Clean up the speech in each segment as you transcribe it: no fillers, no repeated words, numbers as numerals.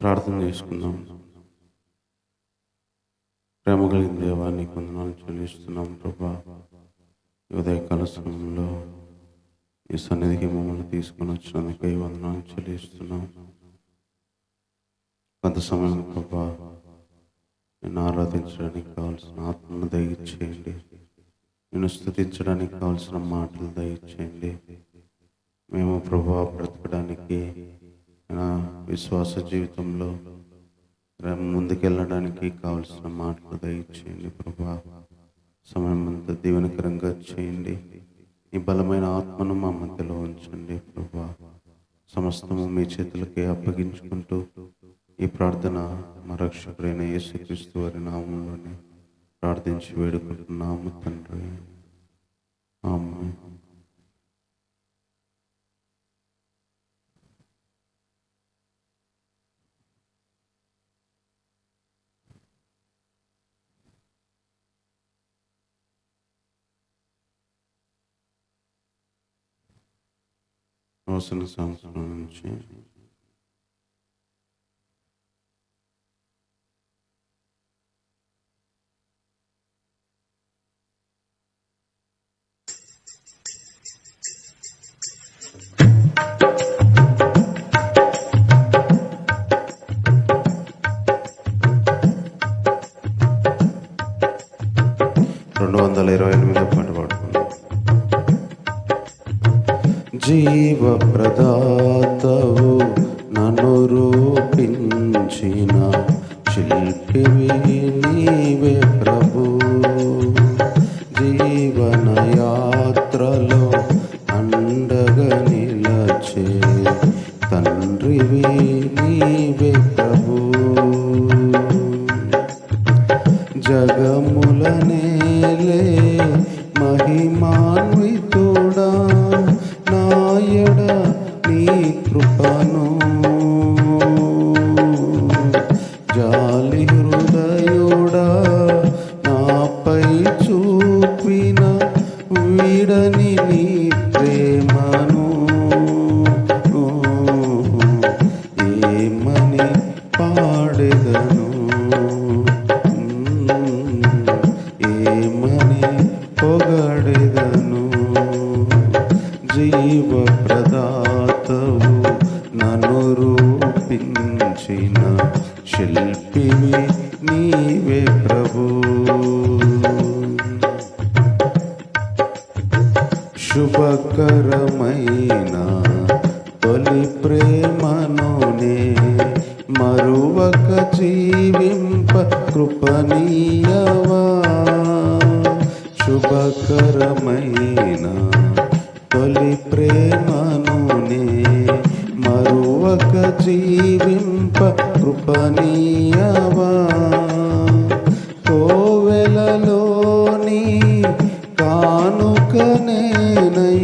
ప్రార్థన చేసుకుందాం. ప్రేమ కలిగిన దేవా, నీకు వందనాలు చెల్లిస్తున్నాం ప్రభా. ఈ ఉదయకాల సమయంలో ఈ సన్నిధికి మమ్మల్ని తీసుకొని వచ్చినందుకే వందనాలు చెల్లిస్తున్నాం. కొంత సమయం ప్రభా నేను ఆరాధించడానికి కావాల్సిన ఆత్మను దయచేయండి. నేను స్తుతించడానికి కావాల్సిన మాటలు దయచేయండి. మేము ప్రభా బ్రతకడానికి నా విశ్వాస జీవితంలో ముందుకెళ్ళడానికి కావలసిన మాటలు దయచేయండి ప్రభా. సమయం అంతా దీవెనకరంగా చేయండి. ఈ బలమైన ఆత్మను మా మధ్యలో ఉంచండి ప్రభా. సమస్తము మీ చేతులకే అప్పగించుకుంటూ ఈ ప్రార్థన మా రక్షకుడైన యేసుక్రీస్తు వారి నామంలోనే ప్రార్థించి వేడుకుంటున్నాము తండ్రి. ఆమేన్. అవసరం సంవత్సరం నుంచి పాట పాడుతున్నాం. జీవప్రదాతవు నన్ను రూపించిన శిల్పివి నీవే ప్రభు. జీవన యాత్రలో అండగా నిలచే తండ్రివి నీవే ప్రభు. జగముల నేలే మహిమాన్వితుడా, నాయడ నీ కృపను జాలి హృదయుడా నాపై చూపిన వీడని నీ ప్రేమను ఏమని పాడెదను, ఏమని పొగడెదను. జీవప్రదాతవు నన్ను రూపించిన శిల్పివి నీవే ప్రభు. శుభకరమైన తొలి ప్రేమనునే మరువక జీవింప కృపనీయవా. శుభకరమైన తొలి ప్రేమనునే మరువక జీవింప కృపనీయవా. కోవెలలోని కానుకనేనై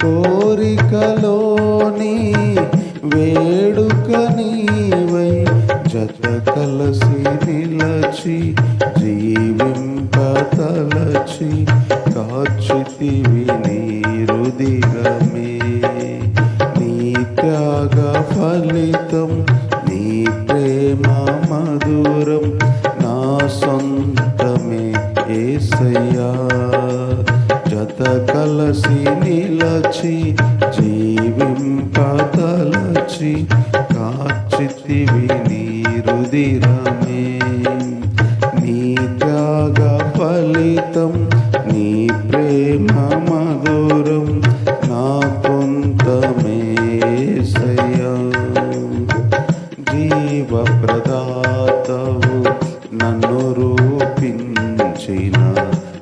కోరికలోని వేడుక నీవై జత కలసి నిలచి జీవింపతలచి కాచితివి నీ రుదిరమే. నీ త్యాగ ఫలితం నీ ప్రేమ మధురం నా సొంతమే యేసయ్యా. జత కలసి నిలచి జీవింపతలచి కాచితివి నీ రుదిరమే. నీ త్యాగ ఫలితం నీ ప్రేమ మధురం నా కొంతమే యేసయ్యా. జీవప్రదాతవు నన్ను రూపించిన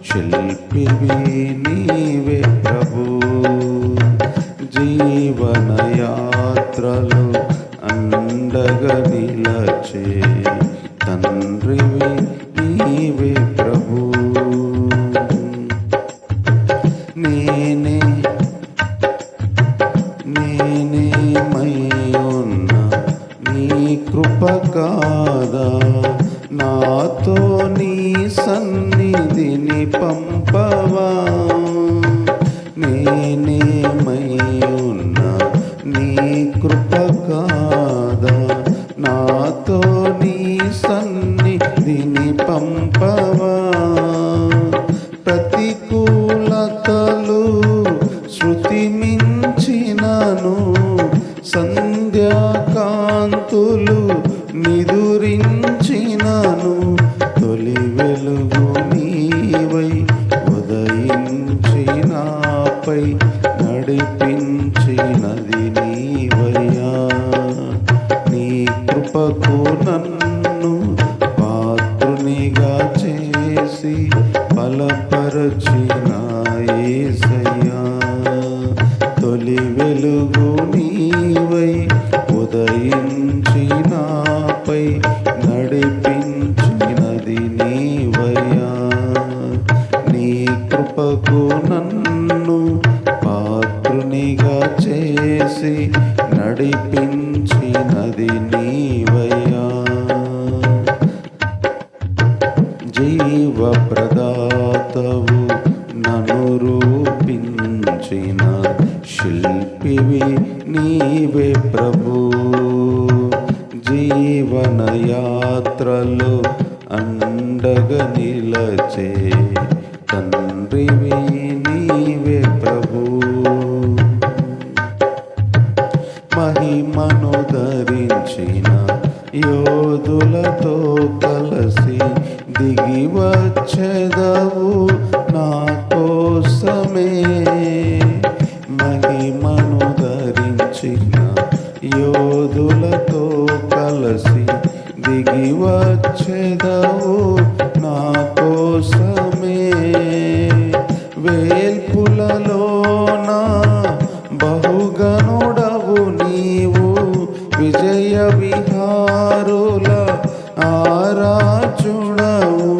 శిల్పివి నీవే ప్రభు. జీవన యాత్రలో అండగా నిలచే తండ్రివి నీవే ప్రభు. నేనేమయ్యున్న నీ కృప కాదా, నాతో నీ సన్నిధిని పంపవా. నేనేమయ్యున్న నీ కృప కాదా, నా కాంతులు నిదురించినను తొలి వెలుగు నీవై ఉదయించి నాపై నడిపించినది నీవయ్యా. నీ కృపకు నన్ను పాత్రునిగా చేసి బలపరచిన యేసయ్యా. తొలి వెలుగు నీవై ఉదయించి నాపై నడిపించినది నీవయ్యా. నీ కృపకు నన్ను పాత్రునిగా చేసి నడిపించినది నీవయ్యా. జీవప్రదాతవు నన్ను రూపించిన శిల్పివి నీవే ప్రభు. జీవన యాత్రలో అండగా నిలచే తండ్రివి నీవే ప్రభు. మహిమను ధరించిన యోధులతో కలసి దిగి వచ్చెదవు నా కోసమే. మహిమను ధరించిన యోధులతో కలసి దిగి వచ్చెదవు నా కోసమే. వేల్పులలోన బహుగనుడవు నీవు, విజయ విహారుల ఆరాజుడవు.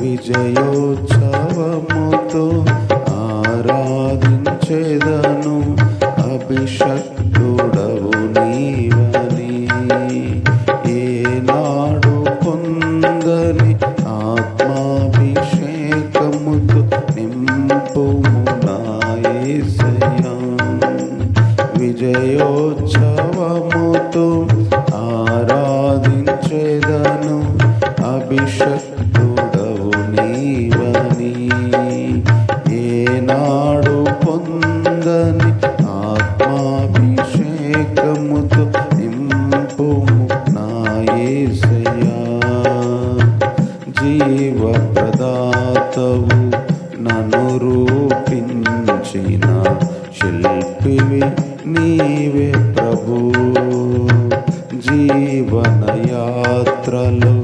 విజయోత్సవముతో ఆరాధించెదను, అభిషక్తుడవు నీవని. ఏనాడు పొందని ఆత్మాభిషేకముతో నింపుము నా యేసయ్యా. విజయోత్సవముతో ఆరాధించెదను, అభిషక్తుడవు నీవని. ఏనాడు పొందని ఆత్మాభిషేకముతో నింపుము నా యేసయ్యా. జీవప్రదాతవు నన్ను రూపించిన శిల్పివి నీవే ప్రభు. జీవన యాత్రలో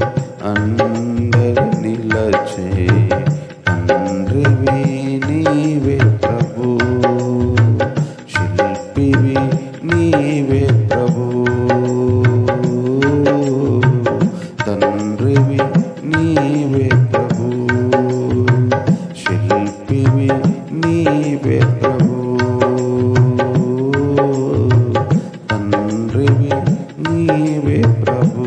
అండగా నిలచే తండ్రివి నీవే ప్రభు. శిల్పివి నీవే ప్రభు. తండ్రివి నీవే ప్రభు. శిల్పివి నీవే ప్రభు. తండ్రివి నీవే ప్రభు.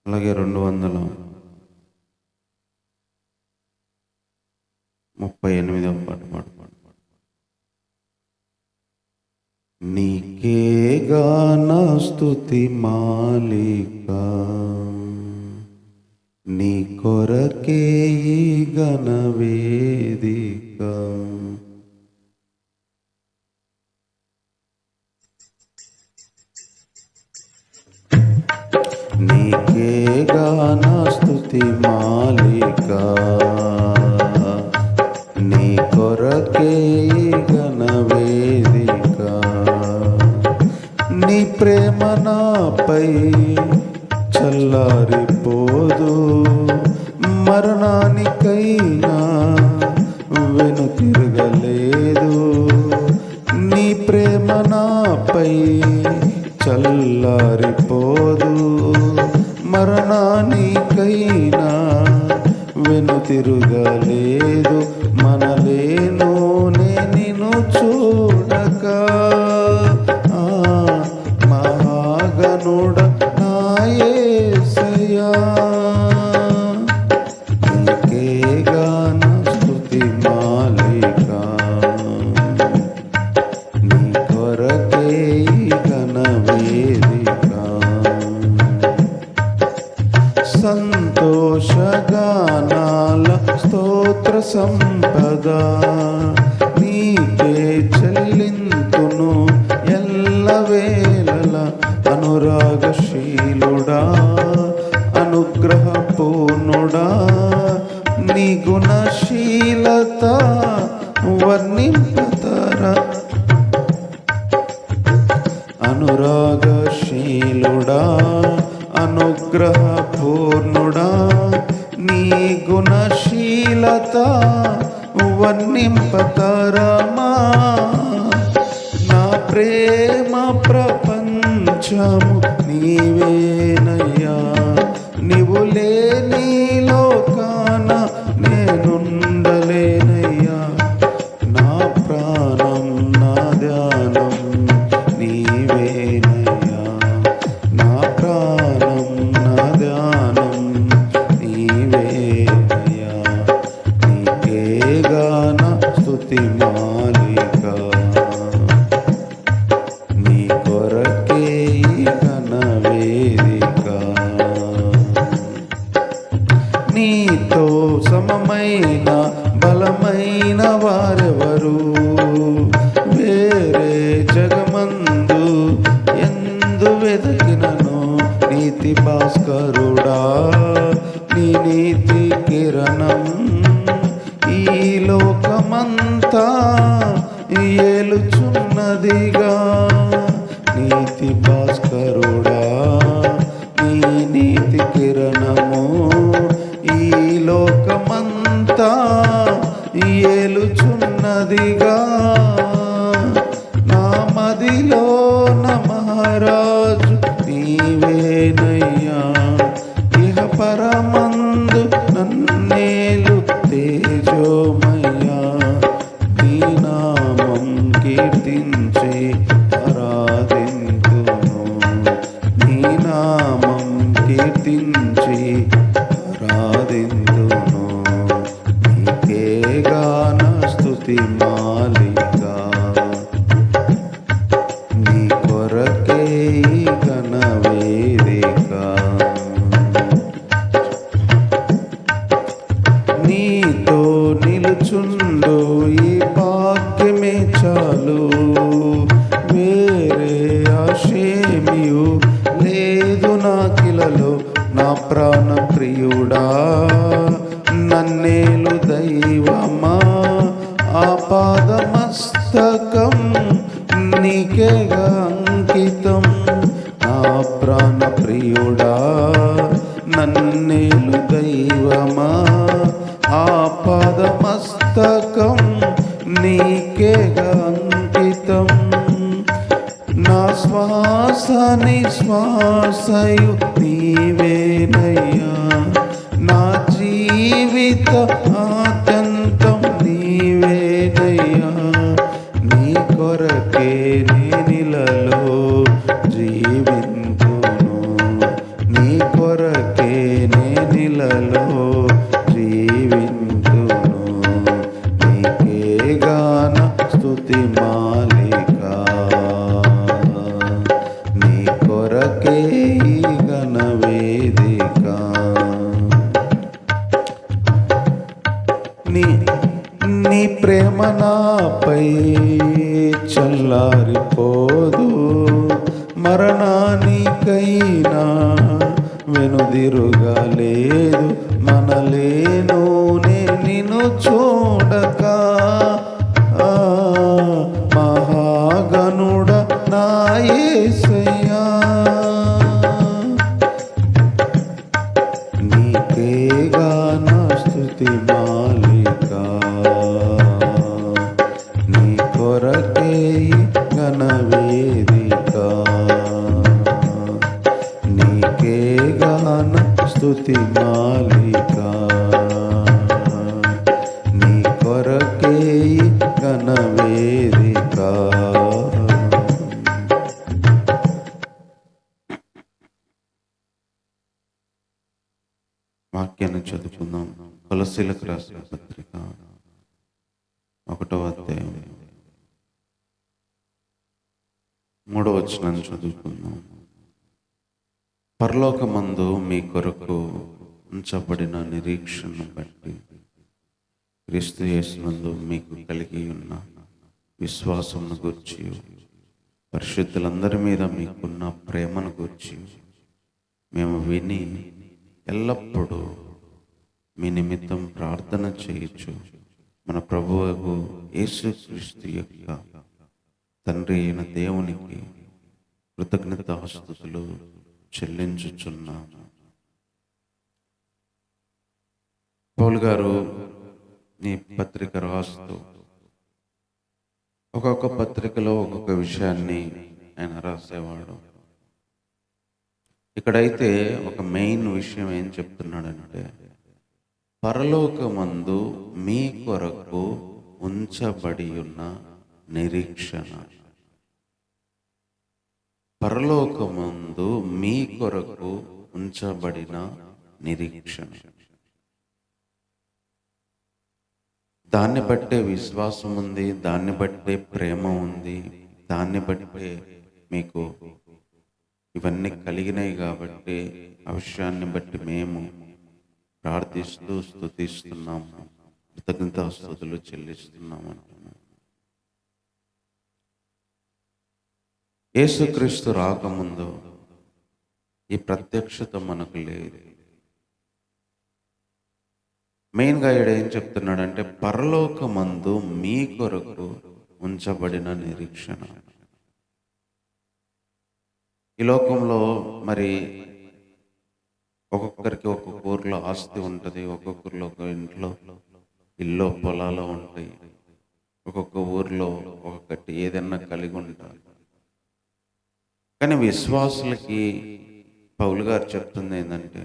అలాగే 238వ పాట పాడు. నీకే గాన స్తుతి మాలిక, నీ కొరకే ఈ గణ వేదిక. నీకే గాన స్తుతి మాలిక, నీ కొరకే ఈ గణ వేదిక. నీ ప్రేమ నాపై చల్లారిపోదు, మరణానికైనా వెనుతిరగలేదు. నీ ప్రేమ నాపై చల్లారిపోదు, మరణానికైనా వెనుతిరుగలేదు. మనలేను నిన్ను చూడక మహాగణుడ నా యేసయ్యా. నీకే గాన స్తుతి మాలిక, నీ కొరకే ఈ ఘన వేదిక. సంతోషగానాల స్తోత్ర సంపద నీకే చెల్లింతును, అనురాగశీలుడా అనుగ్రహపూర్ణుడా నీ గుణశీలత వర్ణింపతర అనురాగశీలుడా అనుగ్రహపూర్ణుడా నీ గుణశీలత వర్ణింపతరమా నా ప్రేమ ప్రపంచము నీవేనయ్యా నీవు లేని లోకాన నేనుండలేనయ్యా నా ప్రాణం నా ధ్యానం నీవేనయ్యా నా ప్రాణం నా ధ్యానం నీవేనయ్యా నీకేగా నా స్తుతి మాలిక నీ కొరకే ఘన వేదిక నీతో సమమైన బలమైన వారెవరు వేరే జగమందు ఎందు వెదకినను నీతి భాస్కరుడా నీ నీతి కిరణం ఈ లోకమంతా ఏలుచున్నదిగా నీతి భాస్కరుడా నీ నీతి కిరణము ఈ లోకమంతా ఏలుచున్నదిగా నా మదిలో మహారాజు నీవేనయ్యా ఇహ పరమందు నన్నేలు తేజోమయ్యా నీ నామం కీర్తించి ఆరాధింతును నీ నామం కీర్తించి ఆరాధింతును నీకేగా నా స్తుతి మాలిక నీ కొరకే ఘన వేదిక నీతో నిలుచుండు ఈ భాగ్యమే చాలు వేరే ఆశేమియు లేదు నాకిలలో నా ప్రాణ ప్రియుడా నన్నేలు దైవమా ఆపాదమస్తకం నీకేగా అంకితం నా ప్రాణ ప్రియుడా నన్నేలు దైవమా ఆపాదమస్తకం నీకేగా అంకితం నా శ్వాస నిశ్వాసయు నీవేనయ్యా నా జీవిత ఆద్యంతం నీవేనయ్యా నీ కొరకే నేనిలలో జీవింతును నీ కొరకే నేనిలలో జీవింతును నీకేగా నా స్తుతి మాలిక నీ కొరకే ఘన వేదిక నీ ప్రేమ నాపై చల్లారిపోదు మరణానికైనా వెనుదిరుగా లేదు మనలేను నిన్ను చూడక మహాగణుడ నా యేసయ్యా నీకేగా నా స్తుతి మాలిక నీ కొరకే ఘన వేదిక నీకేగా నా స్తుతి మాలిక నీ కొరకే ఘన వేదిక వాక్యాన్ని చదువుకుందాం. కొలస్సీలకు రాసిన పత్రిక 1వ అధ్యాయం 3వ వచనాన్ని చదువుకుందాం. పరలోకమందు మీ కొరకు ఉంచబడిన నిరీక్షను బట్టి క్రీస్తు యేసునందు మీకు కలిగి ఉన్న విశ్వాసమును గూర్చి పరిశుద్ధులందరి మీద మీకున్న ప్రేమను గురించి మేము విని ఎల్లప్పుడూ మీ నిమిత్తం ప్రార్థన చేయొచ్చు. మన ప్రభువు యేసుక్రీస్తు యొక్క తండ్రి అయిన దేవునికి కృతజ్ఞతాస్తుతులు చెల్లించుచున్నాము. పౌలు గారు ఈ పత్రిక రాస్తూ ఒక్కొక్క పత్రికలో ఒక్కొక్క విషయాన్ని ఆయన రాసేవాడు. ఇక్కడైతే ఒక మెయిన్ విషయం ఏం చెప్తున్నాడంటే, పరలోకమందు మీ కొరకు ఉంచబడి ఉన్న నిరీక్షణ. పరలోకమందు మీ కొరకు ఉంచబడిన నిరీక్షణ. దాన్ని బట్టే విశ్వాసం ఉంది, దాన్ని బట్టే ప్రేమ ఉంది, దాన్ని బట్టే మీకు ఇవన్నీ కలిగినాయి. కాబట్టి ఆ విషయాన్ని బట్టి మేము ప్రార్థిస్తూ స్తుతిస్తున్నాము, కృతజ్ఞతాస్తుతులు చెల్లిస్తున్నాము అంటున్నాము. యేసుక్రీస్తు రాకముందు ఈ ప్రత్యక్షత మనకు లేదు. మెయిన్గా ఈడ ఏం చెప్తున్నాడంటే, పరలోకమందు మీ కొరకు ఉంచబడిన నిరీక్షణ. ఈ లోకంలో మరి ఒక్కొక్కరికి ఒక్కొక్క ఊర్లో ఆస్తి ఉంటుంది, ఒక్కొక్కరిలో ఒక ఇంట్లో ఇల్లు పొలాలు ఉంటాయి, ఒక్కొక్క ఊర్లో ఒక్కొక్కటి ఏదన్నా కలిగి ఉంటారు. కానీ విశ్వాసులకి పౌలు గారు చెప్తుంది ఏంటంటే,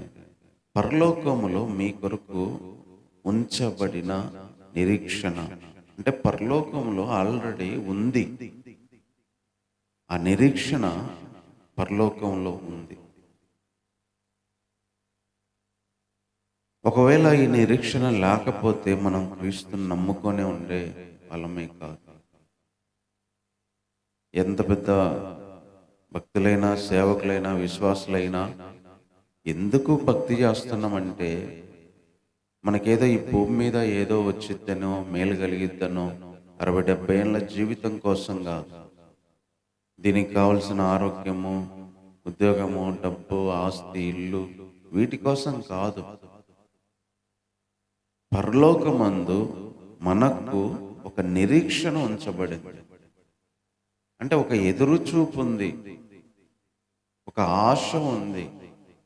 పరలోకములో మీ కొరకు ఉంచబడిన నిరీక్షణ. అంటే పరలోకంలో ఆల్రెడీ ఉంది, ఆ నిరీక్షణ పరలోకంలో ఉంది. ఒకవేళ ఈ నిరీక్షణ లేకపోతే మనం క్రీస్తుని నమ్ముకొనే ఉండే వాళ్ళమే కాదు. ఎంత పెద్ద భక్తులైనా, సేవకులైనా, విశ్వాసులైనా ఎందుకు భక్తి చేస్తున్నామంటే, మనకేదో ఈ భూమి మీద ఏదో వచ్చిద్దనో, మేలు కలిగిద్దనో, 60-70 ఏళ్ళ జీవితం కోసం కాదు. దీనికి కావలసిన ఆరోగ్యము, ఉద్యోగము, డబ్బు, ఆస్తి, ఇల్లు, వీటి కోసం కాదు. పరలోకమందు మనకు ఒక నిరీక్షణ ఉంచబడింది. అంటే ఒక ఎదురు చూపు ఉంది, ఒక ఆశ ఉంది,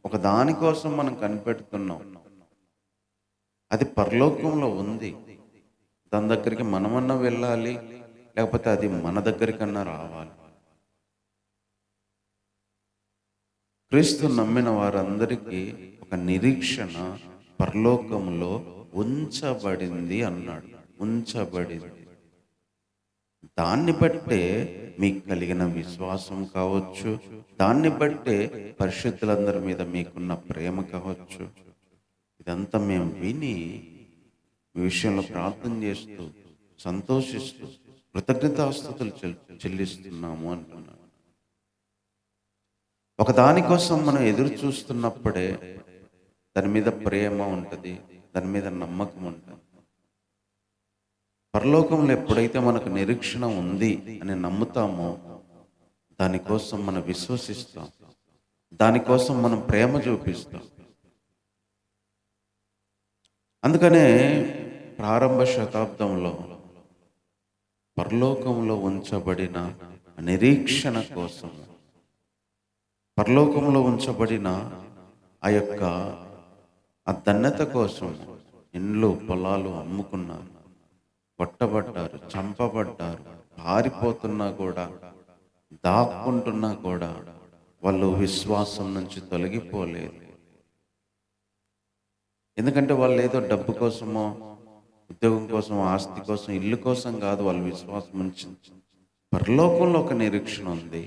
ఒక దానికోసం మనం కనిపెడుతున్నాం. అది పరలోకంలో ఉంది. దాని దగ్గరికి మనమన్నా వెళ్ళాలి, లేకపోతే అది మన దగ్గరికన్నా రావాలి. క్రీస్తు నమ్మిన వారందరికీ ఒక నిరీక్షణ పరలోకంలో ఉంచబడింది అన్నాడు. ఉంచబడింది. దాన్ని బట్టే మీకు కలిగిన విశ్వాసం కావచ్చు, దాన్ని బట్టే పరిశుద్ధులందరి మీద మీకున్న ప్రేమ కావచ్చు. ఇదంతా మేము విని ఈ విషయంలో ప్రార్థన చేస్తూ, సంతోషిస్తూ, కృతజ్ఞతాస్తుతులు చెల్లిస్తున్నాము అంటున్నాను. ఒక దానికోసం మనం ఎదురు చూస్తున్నప్పుడే దాని మీద ప్రేమ ఉంటుంది, దాని మీద నమ్మకం ఉంటుంది. పరలోకంలో ఎప్పుడైతే మనకు నిరీక్షణ ఉంది అని నమ్ముతామో, దానికోసం మనం విశ్వసిస్తాం, దానికోసం మనం ప్రేమ చూపిస్తాం. అందుకనే ప్రారంభ శతాబ్దంలో పరలోకంలో ఉంచబడిన నిరీక్షణ కోసం, పరలోకంలో ఉంచబడిన ఆ యొక్క ఆ ధన్యత కోసం ఇండ్లు పొలాలు అమ్ముకున్నారు, కొట్టబడ్డారు, చంపబడ్డారు, పారిపోతున్నా కూడా, దాక్కుంటున్నా కూడా వాళ్ళు విశ్వాసం నుంచి తొలగిపోలేదు. ఎందుకంటే వాళ్ళు ఏదో డబ్బు కోసమో, ఉద్యోగం కోసం, ఆస్తి కోసం, ఇల్లు కోసం కాదు వాళ్ళు విశ్వాసం ఉంచింది. పరలోకంలో ఒక నిరీక్షణ ఉంది,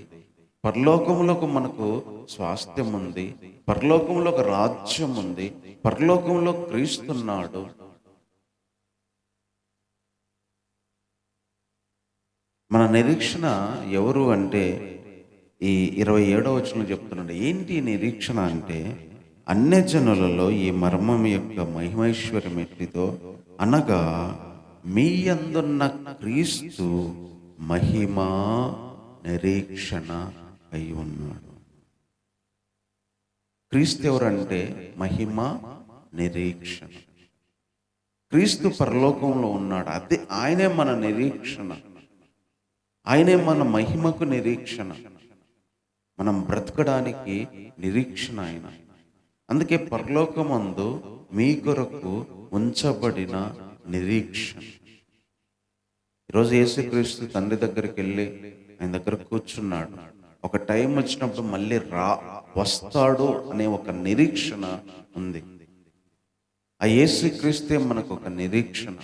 పరలోకంలో మనకు స్వాస్థ్యం ఉంది, పరలోకంలో ఒక రాజ్యం ఉంది, పరలోకంలో క్రీస్తున్నాడు. మన నిరీక్షణ ఎవరు అంటే, ఈ 27వ వచనంలో చెప్తున్నాడు. ఏంటి నిరీక్షణ అంటే, అన్యజనులలో ఈ మర్మం యొక్క మహిమైశ్వర్యం ఎట్టిదో, అనగా మీ యందున్న క్రీస్తు మహిమ నిరీక్షణ అయి ఉన్నాడు. క్రీస్తు ఎవరంటే మహిమ నిరీక్షణ. క్రీస్తు పరలోకంలో ఉన్నాడు. అదే ఆయనే మన నిరీక్షణ, ఆయనే మన మహిమకు నిరీక్షణ, మనం బ్రతకడానికి నిరీక్షణ ఆయన. అందుకే పరలోకమందు మీ కొరకు ఉంచబడిన నిరీక్షణ. ఈరోజు యేసుక్రీస్తు తండ్రి దగ్గరికి వెళ్ళి ఆయన దగ్గర కూర్చున్నాడు. ఒక టైం వచ్చినప్పుడు మళ్ళీ వస్తాడు అనే ఒక నిరీక్షణ ఉంది. ఆ యేసుక్రీస్తే మనకు ఒక నిరీక్షణ.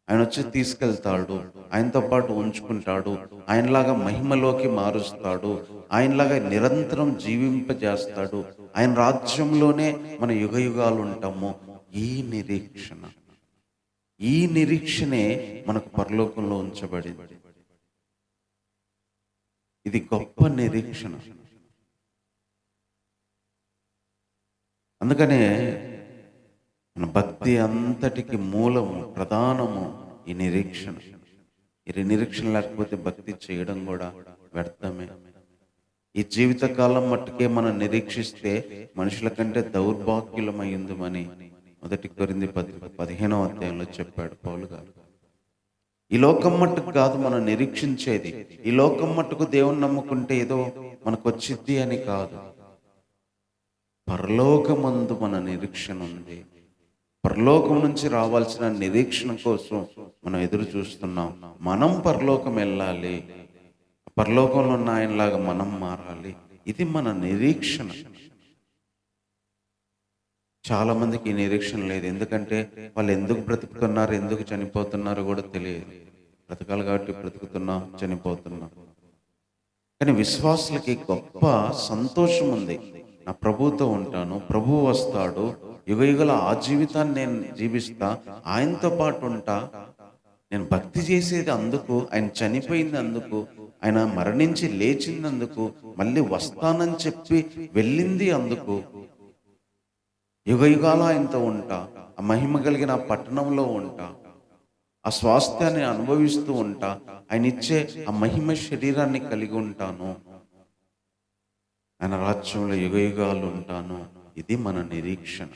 ఆయన వచ్చి తీసుకెళ్తాడు, ఆయనతో పాటు ఉంచుకుంటాడు, ఆయనలాగా మహిమలోకి మారుస్తాడు, ఆయనలాగా నిరంతరం జీవింపజేస్తాడు, ఆయన రాజ్యంలోనే మన యుగ యుగాలు ఉంటాము. ఈ నిరీక్షణ, ఈ నిరీక్షణే మనకు పరలోకంలో ఉంచబడింది. ఇది గొప్ప నిరీక్షణ. అందుకనే మన భక్తి అంతటికి మూలము, ప్రధానము ఈ నిరీక్షణ. ఈ నిరీక్షణ లేకపోతే భక్తి చేయడం కూడా వ్యర్థమే. ఈ జీవితకాలం మట్టుకే మనం నిరీక్షిస్తే మనుషుల కంటే దౌర్భాగ్యులమైందుమని 1 కొరింథీ 15వ అధ్యాయంలో చెప్పాడు పౌలు గారు. ఈ లోకం మట్టుకు కాదు మనం నిరీక్షించేది. ఈ లోకం మట్టుకు దేవుని నమ్ముకుంటే ఏదో మనకు వచ్చిద్ది అని కాదు. పరలోకమందు మన నిరీక్షణ ఉంది. పరలోకం నుంచి రావాల్సిన నిరీక్షణ కోసం మనం ఎదురు చూస్తున్నాం. మనం పరలోకం వెళ్ళాలి, పరలోకంలో ఉన్న ఆయనలాగా మనం మారాలి. ఇది మన నిరీక్షణ. చాలా మందికి ఈ నిరీక్షణ లేదు. ఎందుకంటే వాళ్ళు ఎందుకు బ్రతుకుతున్నారు, ఎందుకు చనిపోతున్నారో కూడా తెలియదు. బ్రతకాలి కాబట్టి బ్రతుకుతున్నాం, చనిపోతున్నాం. కానీ విశ్వాసులకి గొప్ప సంతోషం ఉంది. నా ప్రభువుతో ఉంటాను, ప్రభువు వస్తాడు, యుగ యుగల ఆ జీవితాన్ని నేను జీవిస్తా, ఆయనతో పాటు ఉంటా. నేను భక్తి చేసేది అందుకు, ఆయన చనిపోయింది అందుకు, ఆయన మరణించి లేచినందుకు, మళ్ళీ వస్తానని చెప్పి వెళ్ళింది అందుకు. యుగ యుగాలు ఆయనతో ఉంటా, ఆ మహిమ కలిగిన ఆ పట్టణంలో ఉంటా, ఆ స్వాస్థ్యాన్ని అనుభవిస్తూ ఉంటా, ఆయన ఇచ్చే ఆ మహిమ శరీరాన్ని కలిగి ఉంటాను, ఆయన రాజ్యంలో యుగ యుగాలు ఉంటాను. ఇది మన నిరీక్షణ.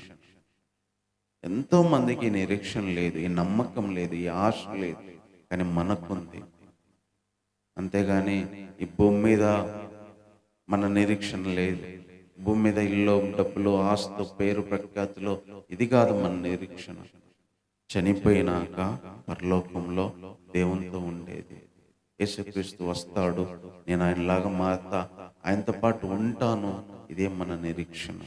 ఎంతో మందికి నిరీక్షణ లేదు, ఈ నమ్మకం లేదు, ఈ ఆశ లేదు. కానీ మనకుంది. అంతేగాని ఈ భూమి మీద మన నిరీక్షణ లేదు. భూమి మీద ఇల్లు, డబ్బులు, ఆస్తు, పేరు, ప్రఖ్యాతులు, ఇది కాదు మన నిరీక్షణ. చనిపోయినాక పరలోకంలో దేవునితో ఉండేది. యేసుక్రీస్తు వస్తాడు, నేను ఆయనలాగా మారుతా, ఆయనతో పాటు ఉంటాను. ఇదే మన నిరీక్షణ.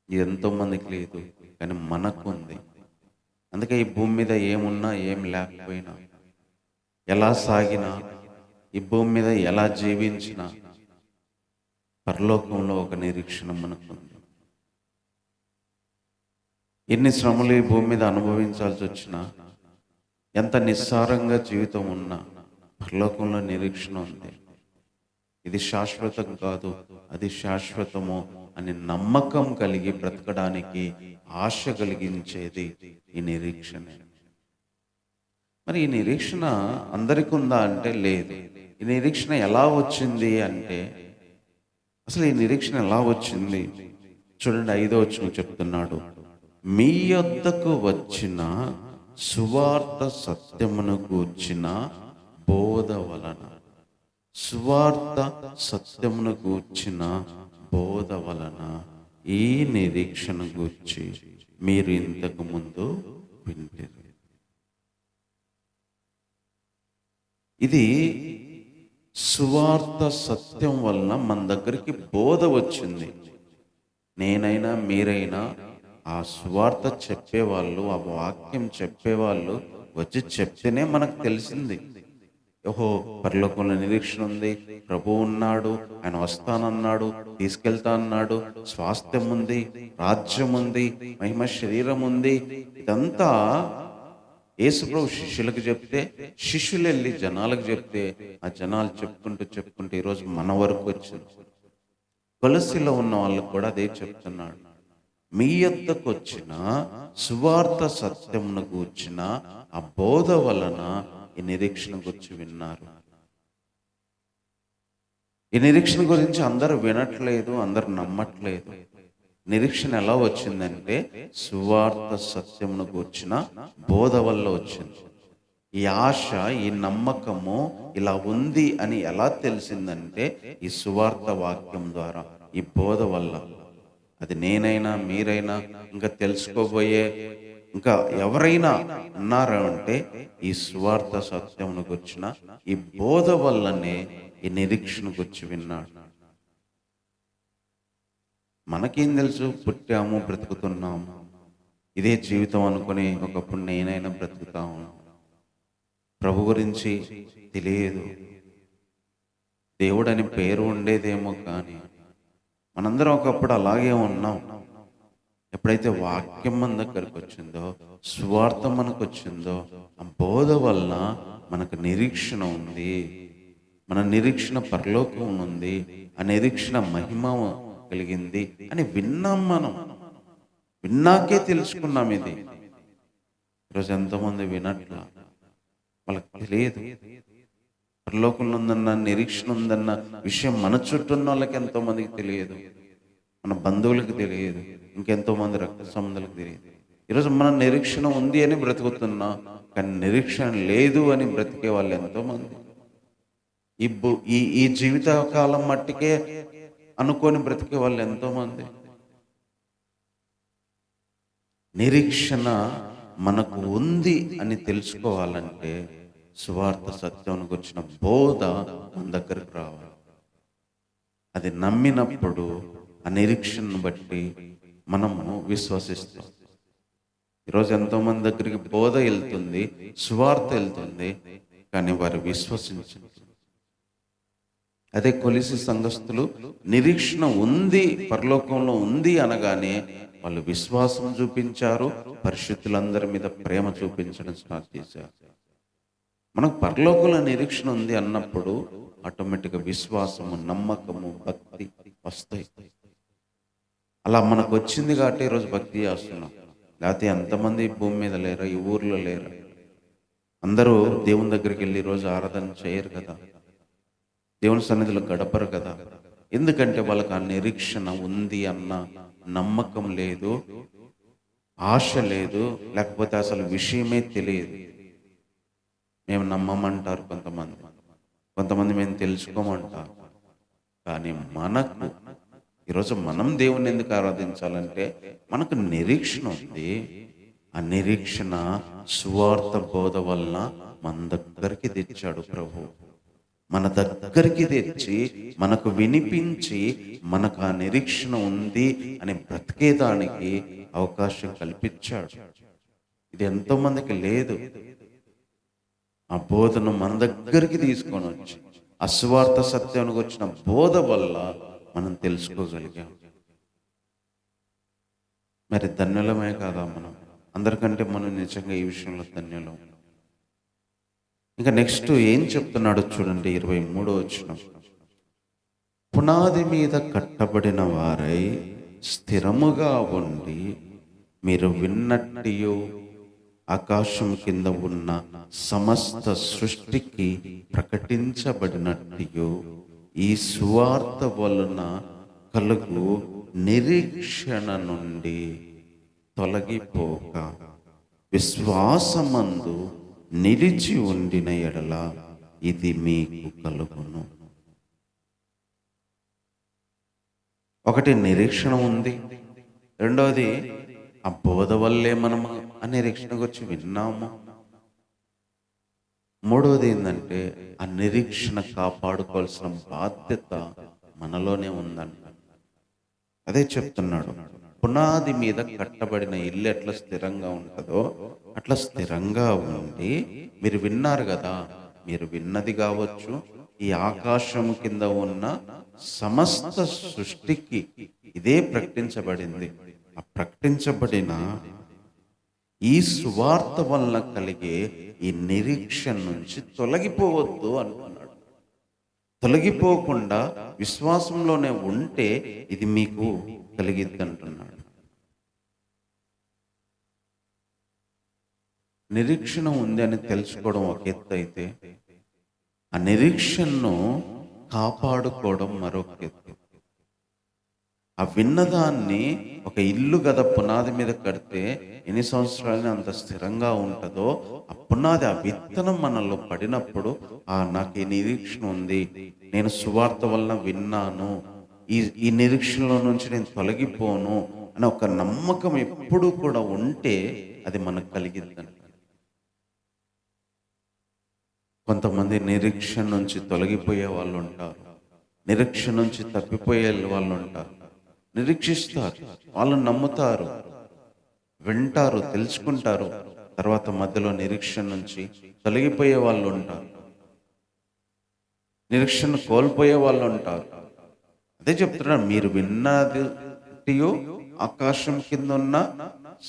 ఇది ఎంతో మందికి లేదు, కానీ మనకు ఉంది. అందుకే ఈ భూమి మీద ఏమున్నా ఏం లేకపోయినా, ఎలా సాగినా, ఈ భూమి మీద ఎలా జీవించినా పరలోకంలో ఒక నిరీక్షణ మనకుంది. ఎన్ని శ్రమలు ఈ భూమి మీద అనుభవించాల్సి వచ్చినా, ఎంత నిస్సారంగా జీవితం ఉన్నా పరలోకంలో నిరీక్షణ ఉంది. ఇది శాశ్వతం కాదు, అది శాశ్వతము అని నమ్మకం కలిగి బ్రతకడానికి ఆశ కలిగించేది ఈ నిరీక్షణ. మరి ఈ నిరీక్షణ అందరికీ ఉందా అంటే లేదు. ఈ నిరీక్షణ ఎలా వచ్చింది అంటే, అసలు ఈ నిరీక్షణ ఎలా వచ్చింది చూడండి. 5వ వచనం చెప్తున్నాడు, మీ యొద్దకు వచ్చిన సువార్త సత్యమును గూర్చిన బోధ వలన. సువార్త సత్యమును గూర్చిన బోధ వలన ఈ నిరీక్షణ గూర్చి మీరు ఇంతకు ముందు వింటారు. ఇది సువార్త సత్యం వలన మన దగ్గరికి బోధ వచ్చింది. నేనైనా మీరైనా ఆ సువార్త చెప్పేవాళ్ళు, ఆ వాక్యం చెప్పేవాళ్ళు వచ్చి చెప్తేనే మనకు తెలిసింది. ఓహో, పరలోకంలో నిరీక్షణ ఉంది, ప్రభువు ఉన్నాడు, ఆయన వస్తానన్నాడు, తీసుకెళ్తా అన్నాడు, స్వాస్థ్యం ఉంది, రాజ్యం ఉంది, మహిమ శరీరం ఉంది. ఇదంతా యేసుప్రభు శిష్యులకు చెప్తే, శిష్యులు వెళ్ళి జనాలకు చెప్తే, ఆ జనాలు చెప్పుకుంటూ ఈరోజు మన వరకు వచ్చింది. కొలస్సీలో ఉన్న వాళ్ళకు కూడా అదే చెప్తున్నాడు. మీ యొద్దకు వచ్చిన సువార్త సత్యమును గూర్చిన ఆ బోధ వలన ఈ నిరీక్షణ గురించి విన్నారు. ఈ నిరీక్షణ గురించి అందరూ వినట్లేదు, అందరూ నమ్మట్లేదు. నిరీక్షణ ఎలా వచ్చిందంటే సువార్త సత్యమును గూర్చిన బోధ వల్ల వచ్చింది. ఈ ఆశ, ఈ నమ్మకము ఇలా ఉంది అని ఎలా తెలిసిందంటే ఈ సువార్త వాక్యం ద్వారా, ఈ బోధ వల్ల. అది నేనైనా, మీరైనా, ఇంకా తెలుసుకోబోయే ఇంకా ఎవరైనా ఉన్నారా అంటే ఈ సువార్త సత్యమును గుర్చిన ఈ బోధ వల్లనే ఈ నిరీక్షణ గురించి విన్నాడు. మనకేం తెలుసు, పుట్టాము, బ్రతుకుతున్నాము, ఇదే జీవితం అనుకుని ఒకప్పుడు నేనైనా బ్రతుకుతాము. ప్రభు గురించి తెలియదు, దేవుడని పేరు ఉండేదేమో, కానీ మనందరం ఒకప్పుడు అలాగే ఉన్నాం. ఎప్పుడైతే వాక్యం మన దగ్గరకు వచ్చిందో, సువార్త మనకు వచ్చిందో, ఆ బోధ వల్ల మనకు నిరీక్షణ ఉంది. మన నిరీక్షణ పరలోకం ఉంది, ఆ నిరీక్షణ మహిమ కలిగింది అని విన్నాం. మనం విన్నాకే తెలుసుకున్నాం. ఇది ఈరోజు ఎంతోమంది వినట్లా, వాళ్ళకి తెలియదు. పరలోకంలో ఉందన్న నిరీక్షణ ఉందన్న విషయం మన చుట్టూ ఉన్న వాళ్ళకి ఎంతో మందికి తెలియదు, మన బంధువులకు తెలియదు, ఇంకెంతో మంది రక్త సంబంధాలకు తెలియదు. ఈరోజు మన నిరీక్షణ ఉంది అని బ్రతుకుతున్నా, కానీ నిరీక్షణ లేదు అని బ్రతికే వాళ్ళు ఎంతోమంది. ఈ జీవితకాలం మట్టికే అనుకొని బ్రతికే వాళ్ళు ఎంతోమంది. నిరీక్షణ మనకు ఉంది అని తెలుసుకోవాలంటే సువార్త సత్యం గురించిన బోధ మన దగ్గరకు రావాలి. అది నమ్మినప్పుడు ఆ నిరీక్షణను బట్టి మనము విశ్వసిస్తాం. ఈరోజు ఎంతోమంది దగ్గరికి బోధ వెళ్తుంది, సువార్త వెళ్తుంది, కానీ వారు విశ్వసించరు. అదే కొలిసి సంఘస్థులు నిరీక్షణ ఉంది, పరలోకంలో ఉంది అనగానే వాళ్ళు విశ్వాసం చూపించారు, పరిశుద్ధులందరి మీద ప్రేమ చూపించడం స్టార్ట్ చేశారు. మనకు పరలోకంలో నిరీక్షణ ఉంది అన్నప్పుడు ఆటోమేటిక్గా విశ్వాసము, నమ్మకము, భక్తి వస్తాయి. అలా మనకు వచ్చింది కాబట్టి ఈరోజు భక్తి చేస్తున్నాం. లేకపోతే ఎంతమంది భూమి మీద లేరా, ఈ ఊర్లో లేరా? అందరూ దేవుని దగ్గరికి వెళ్ళి ఈరోజు ఆరాధన చేయరు కదా, దేవుని సన్నిధిలో గడపరు కదా. ఎందుకంటే వాళ్ళకి ఆ నిరీక్షణ ఉంది అన్న నమ్మకం లేదు, ఆశ లేదు, లేకపోతే అసలు విషయమే తెలియదు. మేము నమ్మమంటారు కొంతమంది మేము తెలుసుకోమంటారు. కానీ మనకు ఈరోజు మనం దేవుని ఎందుకు ఆరాధించాలంటే మనకు నిరీక్షణ ఉంది. ఆ నిరీక్షణ సువార్త బోధ వలన మన దగ్గరికి తెచ్చాడు ప్రభు. మన దగ్గరికి తెచ్చి మనకు వినిపించి మనకు ఆ నిరీక్షణ ఉంది అని బ్రతికేదానికి అవకాశం కల్పించాడు. ఇది ఎంతో మందికి లేదు. ఆ బోధను మన దగ్గరికి తీసుకొని వచ్చి ఆ సువార్త సత్యానికి వచ్చిన బోధ వల్ల మనం తెలుసుకోగలిగాం. మరి ధన్యులమే కాదా మనం? అందరికంటే మనం నిజంగా ఈ విషయంలో ధన్యులం. ఇంకా నెక్స్ట్ ఏం చెప్తున్నాడు చూడండి, 23వ వచనం. పునాది మీద కట్టబడిన వారై స్థిరముగా ఉండి మీరు విన్నట్టు ఆకాశం కింద ఉన్న సమస్త సృష్టికి ప్రకటించబడినట్టు ఈ సువార్త వలన కలుగు నిరీక్షణ నుండి తొలగిపోక విశ్వాసమందు నిలిచి ఉండిన ఎడల ఇది మీకు కలుగును. ఒకటి నిరీక్షణ ఉంది, రెండవది ఆ బోధ వల్లే మనము ఆ నిరీక్షణ గురించి విన్నాము. మూడవది ఏంటంటే ఆ నిరీక్షణ కాపాడుకోవాల్సిన బాధ్యత మనలోనే ఉందంట. అదే చెప్తున్నాడు, పునాది మీద కట్టబడిన ఇల్లు ఎట్లా స్థిరంగా ఉంటుందో అట్లా స్థిరంగా ఉండి మీరు విన్నారు కదా, మీరు విన్నది కావచ్చు, ఈ ఆకాశం కింద ఉన్న సమస్త సృష్టికి ఇదే ప్రకటించబడింది. ఆ ప్రకటించబడిన ఈ సువార్త వలన కలిగే ఈ నిరీక్షణ నుంచి తొలగిపోవద్దు అంటున్నాడు. తొలగిపోకుండా విశ్వాసంలోనే ఉంటే ఇది మీకు కలిగిద్ది అంటున్నాడు. నిరీక్షణ ఉంది అని తెలుసుకోవడం ఒక ఎత్తు అయితే, ఆ నిరీక్షణను కాపాడుకోవడం మరొక ఎత్తు. ఆ విన్నదాన్ని ఒక ఇల్లు గద పునాది మీద కడితే ఎన్ని సంవత్సరాలని అంత స్థిరంగా ఉంటుందో, ఆ పునాది, ఆ విత్తనం మనలో పడినప్పుడు నాకు ఈ నిరీక్షణ ఉంది, నేను సువార్త వలన విన్నాను, ఈ ఈ నిరీక్షణలో నుంచి నేను తొలగిపోను అని ఒక నమ్మకం ఎప్పుడూ కూడా ఉంటే అది మనకు కలిగిద్దండి. కొంతమంది నిరీక్షణ నుంచి తొలగిపోయే వాళ్ళు ఉంటారు, నిరీక్షణ నుంచి తప్పిపోయే వాళ్ళు ఉంటారు. నిరీక్షిస్తారు, వాళ్ళు నమ్ముతారు, వింటారు, తెలుసుకుంటారు, తర్వాత మధ్యలో నిరీక్షణ నుంచి తొలగిపోయే వాళ్ళు ఉంటారు, నిరీక్షణ కోల్పోయే వాళ్ళు ఉంటారు. అదే చెప్తున్నాను, మీరు విన్నది ఆకాశం కింద ఉన్న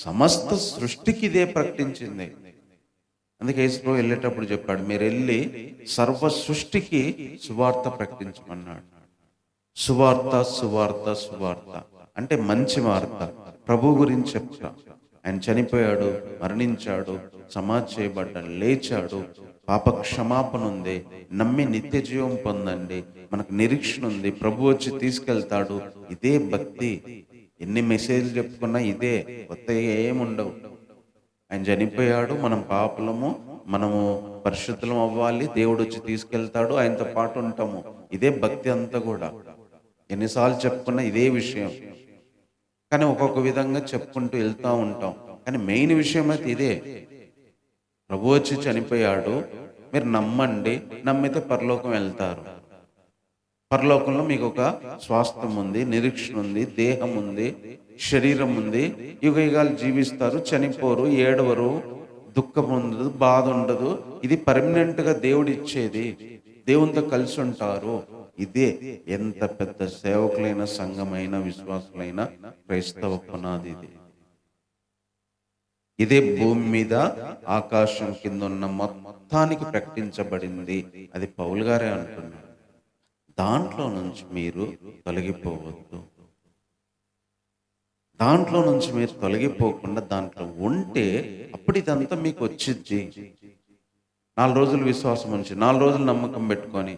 సమస్త సృష్టికి ఇదే ప్రకటించింది. అందుకే యేసు వెళ్ళేటప్పుడు చెప్పాడు, మీరు వెళ్ళి సర్వ సృష్టికి సువార్త ప్రకటించమన్నాడు. సువార్త, సువార్త, సువార్త అంటే మంచి వార్త, ప్రభు గురించి చెప్తా. ఆయన చనిపోయాడు, మరణించాడు, సమాధి చేయబడ్డాడు, లేచాడు, పాప క్షమాపణ ఉంది, నమ్మి నిత్య జీవం పొందండి, మనకు నిరీక్షణ ఉంది, ప్రభు వచ్చి తీసుకెళ్తాడు. ఇదే భక్తి. ఎన్ని మెసేజ్లు చెప్పుకున్నా ఇదే, కొత్తగా ఏముండవు. ఆయన చనిపోయాడు, మనం పాపలము, మనము పరిశుద్ధులం అవ్వాలి, దేవుడు వచ్చి తీసుకెళ్తాడు, ఆయనతో పాటు ఉంటాము. ఇదే భక్తి అంతా కూడా. ఎన్నిసార్లు చెప్పుకున్నా ఇదే విషయం, కానీ ఒక్కొక్క విధంగా చెప్పుకుంటూ వెళ్తూ ఉంటాం. కానీ మెయిన్ విషయం అయితే ఇదే, ప్రభు వచ్చి చనిపోయాడు, మీరు నమ్మండి, నమ్మితే పరలోకం వెళ్తారు. పరలోకంలో మీకు ఒక స్వాస్థ్యం ఉంది, నిరీక్షణ ఉంది, దేహం ఉంది, శరీరం ఉంది, యుగ యుగాలు జీవిస్తారు, చనిపోరు, ఏడవరు, దుఃఖం ఉండదు, బాధ ఉండదు. ఇది పర్మనెంట్గా దేవుడు ఇచ్చేది, దేవునితో కలిసి ఉంటారు. ఇదే ఎంత పెద్ద సేవకులైన, సంఘమైన, విశ్వాసులైన క్రైస్తవ పునాది. ఇదే భూమి మీద ఆకాశం కింద ఉన్న మొత్తానికి ప్రకటించబడింది. అది పౌలు గారే అంటున్నాడు. దాంట్లో నుంచి మీరు తొలగిపోవద్దు. దాంట్లో నుంచి మీరు తొలగిపోకుండా దాంట్లో ఉంటే అప్పుడు ఇదంతా మీకు వచ్చింది. 4 రోజులు విశ్వాసం ఉంచి 4 రోజులు నమ్మకం పెట్టుకొని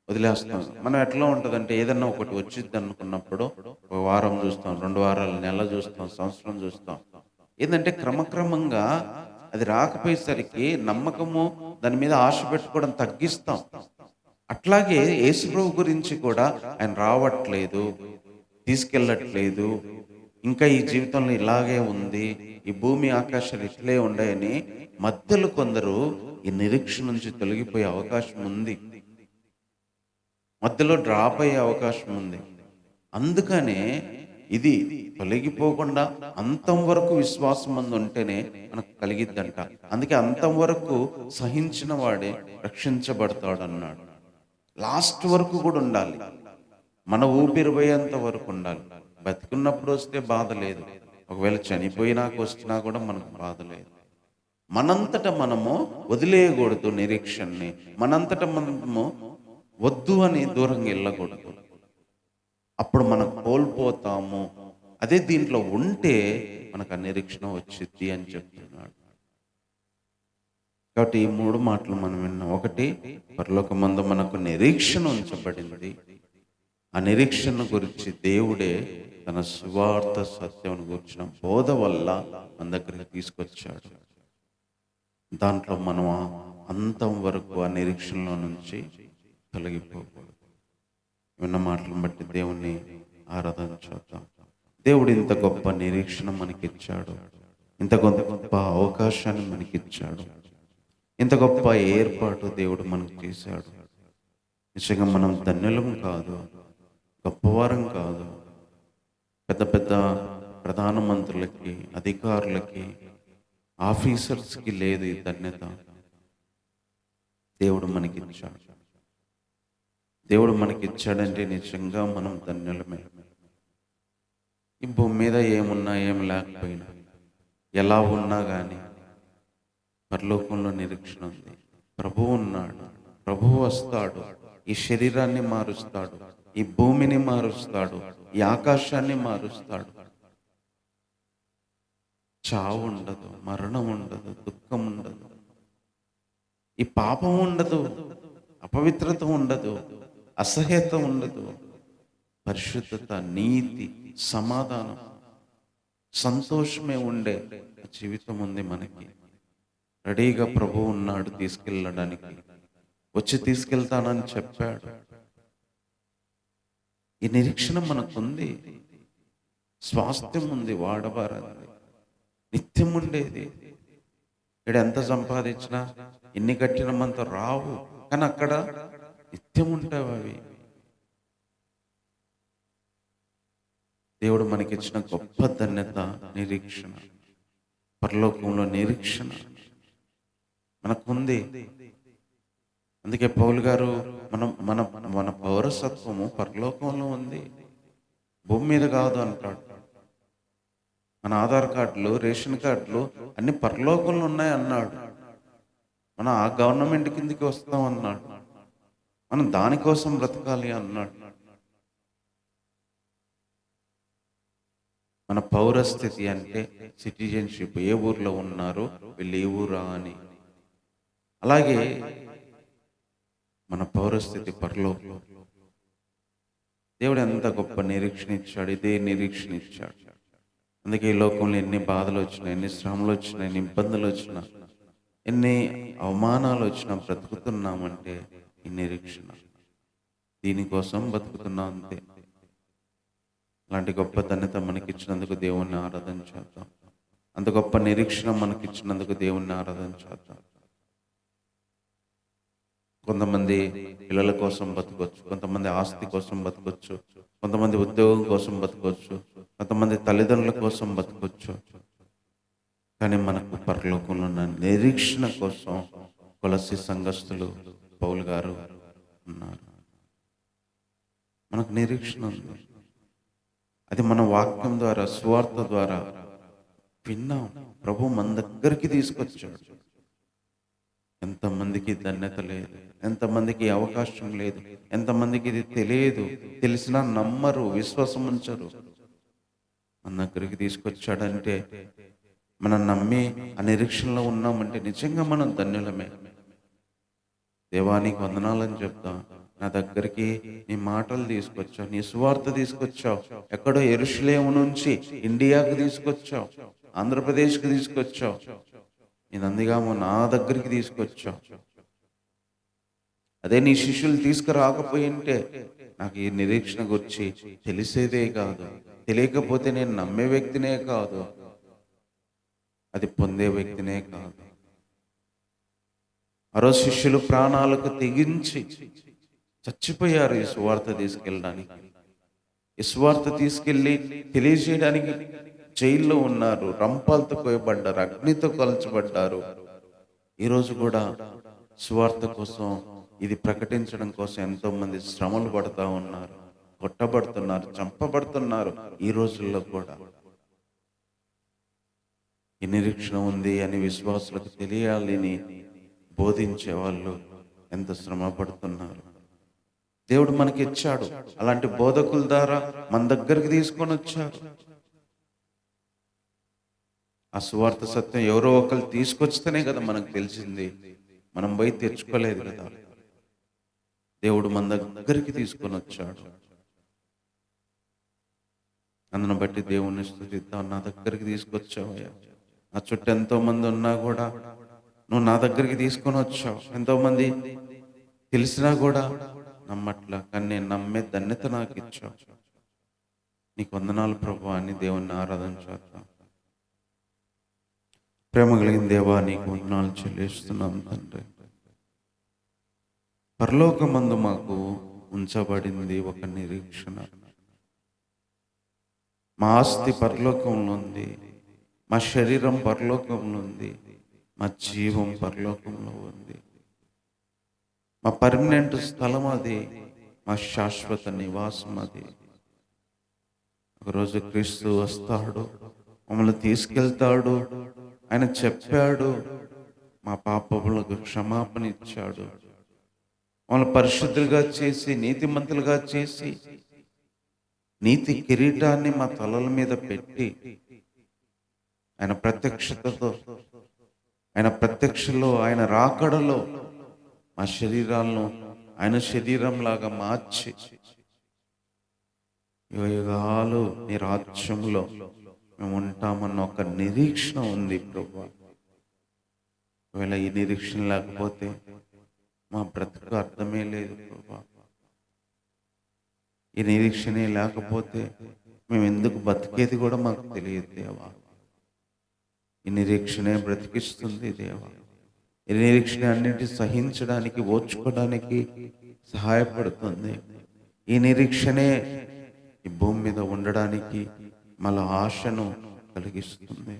వదిలేస్తాం. మనం ఎట్లా ఉంటుందంటే, ఏదన్నా ఒకటి వచ్చింది అనుకున్నప్పుడు ఒక వారం చూస్తాం, 2 వారాలు, నెల చూస్తాం, సంవత్సరం చూస్తాం. ఏంటంటే క్రమక్రమంగా అది రాకపోయేసరికి నమ్మకము, దాని మీద ఆశ పెట్టుకోవడం తగ్గిస్తాం. అట్లాగే యేసుప్రభు గురించి కూడా ఆయన రావట్లేదు, తీసుకెళ్ళట్లేదు, ఇంకా ఈ జీవితంలో ఇలాగే ఉంది, ఈ భూమి ఆకాశాలు ఇట్లే ఉన్నాయని మధ్యలో కొందరు ఈ నిరీక్షణ నుంచి తొలగిపోయే అవకాశం ఉంది, మధ్యలో డ్రాప్ అయ్యే అవకాశం ఉంది. అందుకనే ఇది తొలగిపోకుండా అంతం వరకు విశ్వాసం అందు ఉంటేనే మనకు కలిగిద్దంట. అందుకే అంతం వరకు సహించిన వాడే రక్షించబడతాడు అన్నాడు. లాస్ట్ వరకు కూడా ఉండాలి, మన ఊపిరి పోయేంత వరకు ఉండాలి. బతికున్నప్పుడు వస్తే బాధ లేదు, ఒకవేళ చనిపోయినాక వచ్చినా కూడా మనకు బాధ లేదు. మనంతట మనము వదిలేయకూడదు నిరీక్షణని, మనంతట మనము వద్దు అని దూరంగా వెళ్ళకూడదు. అప్పుడు మనం కోల్పోతాము. అదే దీంట్లో ఉంటే మనకు ఆ నిరీక్షణ వచ్చింది అని చెప్తున్నాడు. కాబట్టి ఈ 3 మాటలు మనం విన్నాం. ఒకటి, పరలోకమందు మనకు నిరీక్షణ ఉంచబడింది. ఆ నిరీక్షణ గురించి దేవుడే తన సువార్త సత్యం గురించిన బోధ వల్ల మన దగ్గరికి తీసుకొచ్చాడు. దాంట్లో మనం అంతం వరకు ఆ నిరీక్షణలో నుంచి తొలగిపోకూడదు. విన్న మాటలను బట్టి దేవుణ్ణి ఆరాధన చేద్దాం. దేవుడు ఇంత గొప్ప నిరీక్షణ మనకిచ్చాడు, ఇంత గొప్ప అవకాశాన్ని మనకిచ్చాడు, ఇంత గొప్ప ఏర్పాటు దేవుడు మనకు చేశాడు. నిజంగా మనం ధన్యులం కాదు, గొప్పవారం కాదు. పెద్ద పెద్ద ప్రధానమంత్రులకి, అధికారులకి, ఆఫీసర్స్కి లేదు ఈ ధన్యత. దేవుడు మనకిచ్చాడు. దేవుడు మనకిచ్చాడంటే నిజంగా మనం ధన్యులమే. ఈ భూమి మీద ఏమున్నా ఏం లేకపోయినా, ఎలా ఉన్నా కానీ పరలోకంలో నిరీక్షణ ఉంది. ప్రభువు ఉన్నాడు, ప్రభువు వస్తాడు, ఈ శరీరాన్ని మారుస్తాడు, ఈ భూమిని మారుస్తాడు, ఈ ఆకాశాన్ని మారుస్తాడు. చావు ఉండదు, మరణం ఉండదు, దుఃఖం ఉండదు, ఈ పాపం ఉండదు, అపవిత్రత ఉండదు, అసహ్యత ఉండదు. పరిశుద్ధత, నీతి, సమాధానం, సంతోషమే ఉండే జీవితం ఉంది మనకి. రెడీగా ప్రభువు ఉన్నాడు తీసుకెళ్ళడానికి, వచ్చి తీసుకెళ్తానని చెప్పాడు. ఈ నిరీక్షణ మనకుంది. స్వాస్థ్యం ఉంది, వాడబారది, నిత్యం ఉండేది. ఇక్కడ ఎంత సంపాదించినా, ఎన్ని కట్టినమంత రావు, కానీ అక్కడ నిత్యం ఉంటావు అవి. దేవుడు మనకిచ్చిన గొప్ప ధన్యత నిరీక్షణ. పరలోకంలో నిరీక్షణ మనకుంది. అందుకే పౌలు గారు మన మన మన పౌరసత్వము పరలోకంలో ఉంది, భూమి మీద కాదు అంటాడు. మన ఆధార్ కార్డులు, రేషన్ కార్డులు అన్ని పరలోకంలో ఉన్నాయి అన్నాడు. మనం ఆ గవర్నమెంట్ కిందికి వస్తాం అన్నాడు. మనం దానికోసం బ్రతకాలి అన్నాడు. మన పౌరస్థితి అంటే సిటిజన్షిప్, ఏ ఊర్లో ఉన్నారు, వీళ్ళు ఏ ఊరా అని. అలాగే మన పౌరస్థితి పరలోకంలో. దేవుడు ఎంత గొప్ప నిరీక్షణ ఇచ్చాడు, ఇదే నిరీక్షణ ఇచ్చాడు. అందుకే ఈ లోకంలో ఎన్ని బాధలు వచ్చినా, ఎన్ని శ్రమలు వచ్చినా, ఎన్ని ఇబ్బందులు వచ్చినా, ఎన్ని అవమానాలు వచ్చినా బ్రతుకుతున్నామంటే ఈ నిరీక్షణ. దీనికోసం బతుకుతున్నాం అంతే. అలాంటి గొప్ప ధన్యత మనకిచ్చినందుకు దేవుణ్ణి ఆరాధన చేద్దాం. అంత గొప్ప నిరీక్షణ మనకిచ్చినందుకు దేవుణ్ణి ఆరాధన చేద్దాం. కొంతమంది పిల్లల కోసం బతకొచ్చు, కొంతమంది ఆస్తి కోసం బతకొచ్చు, కొంతమంది ఉద్యోగం కోసం బతకొచ్చు, కొంతమంది తల్లిదండ్రుల కోసం బతకొచ్చు. కానీ మనకు పరలోకంలో ఉన్న నిరీక్షణ కోసం కొలస్సీ సంఘస్థులు పౌలు గారు ఉన్నారు. మనకు నిరీక్షణ ఉంది. అది మన వాక్యం ద్వారా, సువార్త ద్వారా విన్నాం. ప్రభు మన దగ్గరికి తీసుకొచ్చాడు. ఎంతమందికి ధన్యత లేదు, ఎంతమందికి అవకాశం లేదు, ఎంతమందికి ఇది తెలియదు, తెలిసినా నమ్మరు, విశ్వాసం ఉంచరు. మన దగ్గరికి తీసుకొచ్చాడంటే, మనం నమ్మి ఆ నిరీక్షణలో ఉన్నామంటే నిజంగా మనం ధన్యులమే. దేవానికి వందనాలని చెప్తాం. నా దగ్గరికి నీ మాటలు తీసుకొచ్చావు, నీ సువార్త తీసుకొచ్చావు. ఎక్కడో యెరూషలేము నుంచి ఇండియాకు తీసుకొచ్చావు, ఆంధ్రప్రదేశ్కి తీసుకొచ్చావు. నేను అందుగామో నా దగ్గరికి తీసుకొచ్చావు. అదే నీ శిష్యులు తీసుకురాకపోయింటే నాకు ఈ నిరీక్షణ గురించి తెలిసేదే కాదు. తెలియకపోతే నేను నమ్మే వ్యక్తినే కాదు, అది పొందే వ్యక్తినే కాదు. ఆ రోజు శిష్యులు ప్రాణాలకు తెగించి చచ్చిపోయారు ఈ సువార్త తీసుకెళ్ళడానికి. ఈ సువార్త తీసుకెళ్ళి తెలియజేయడానికి జైల్లో ఉన్నారు, రంపాలతో కోయబడ్డారు, అగ్నితో కాల్చబడ్డారు. ఈరోజు కూడా సువార్త కోసం, ఇది ప్రకటించడం కోసం ఎంతో మంది శ్రమలు పడుతూ ఉన్నారు, కొట్టబడుతున్నారు, చంపబడుతున్నారు. ఈ రోజుల్లో కూడా ఈ నిరీక్షణ ఉంది అని విశ్వాసులకు తెలియాలని బోధించే వాళ్ళు ఎంత శ్రమ పడుతున్నారు. దేవుడు మనకి ఇచ్చాడు. అలాంటి బోధకుల ద్వారా మన దగ్గరికి తీసుకొని వచ్చారు. ఆ సువార్త సత్యం ఎవరో ఒకరు తీసుకొచ్చితేనే కదా మనకు తెలిసింది. మనం పోయి తెచ్చుకోలేదు కదా. దేవుడు మన దగ్గరికి తీసుకొని వచ్చాడు. అందును బట్టి దేవుణ్ణి స్తుతిద్దాం. నా దగ్గరికి తీసుకొచ్చావయ్యా. నా చుట్టూ ఎంతో మంది ఉన్నా కూడా నువ్వు నా దగ్గరికి తీసుకొని వచ్చావు. ఎంతో మంది తెలిసినా కూడా నమ్మట్లా, కానీ నేను నమ్మే ధన్యత నాకు ఇచ్చావు. నీకు వందనాలు ప్రభువా అని దేవుణ్ణి ఆరాధన చేద్దాం. ప్రేమ కలిగిన దేవా, నీకు వందనాలు చెల్లిస్తున్నాం తండ్రి. పరలోకమందు మాకు ఉంచబడింది ఒక నిరీక్షణ. మా ఆస్తి పరలోకంలో ఉంది, మా శరీరం పరలోకంలో ఉంది, మా జీవం పరలోకంలో ఉంది. మా పర్మనెంట్ స్థలం అది, మా శాశ్వత నివాసం అది. ఒకరోజు క్రీస్తు వస్తాడు, మమ్మల్ని తీసుకెళ్తాడు. ఆయన చెప్పాడు, మా పాపములకు క్షమాపణ ఇచ్చాడు, మమ్మల్ని పరిశుద్ధులుగా చేసి, నీతిమంతులుగా చేసి, నీతి కిరీటాన్ని మా తలల మీద పెట్టి, ఆయన ప్రత్యక్షతతో, ఆయన ప్రత్యక్షలో, ఆయన రాకడలో మా శరీరాలను ఆయన శరీరంలాగా మార్చి యుగాలు నీ రాజ్యంలో మేము ఉంటామన్న ఒక నిరీక్షణ ఉంది ప్రభువా. ఒకవేళ ఈ నిరీక్షణ లేకపోతే మా బ్రతుకు అర్థమే లేదు ప్రభువా. ఈ నిరీక్షణే లేకపోతే మేము ఎందుకు బతికేది కూడా మాకు తెలియదు దేవా. ఈ నిరీక్షణే బ్రతికిస్తుంది దేవా. ఈ నిరీక్షణ అన్నింటి సహించడానికి, ఓర్చుకోవడానికి సహాయపడుతుంది. ఈ నిరీక్షణే ఈ భూమి మీద ఉండడానికి మళ్ళా ఆశను కలిగిస్తుంది.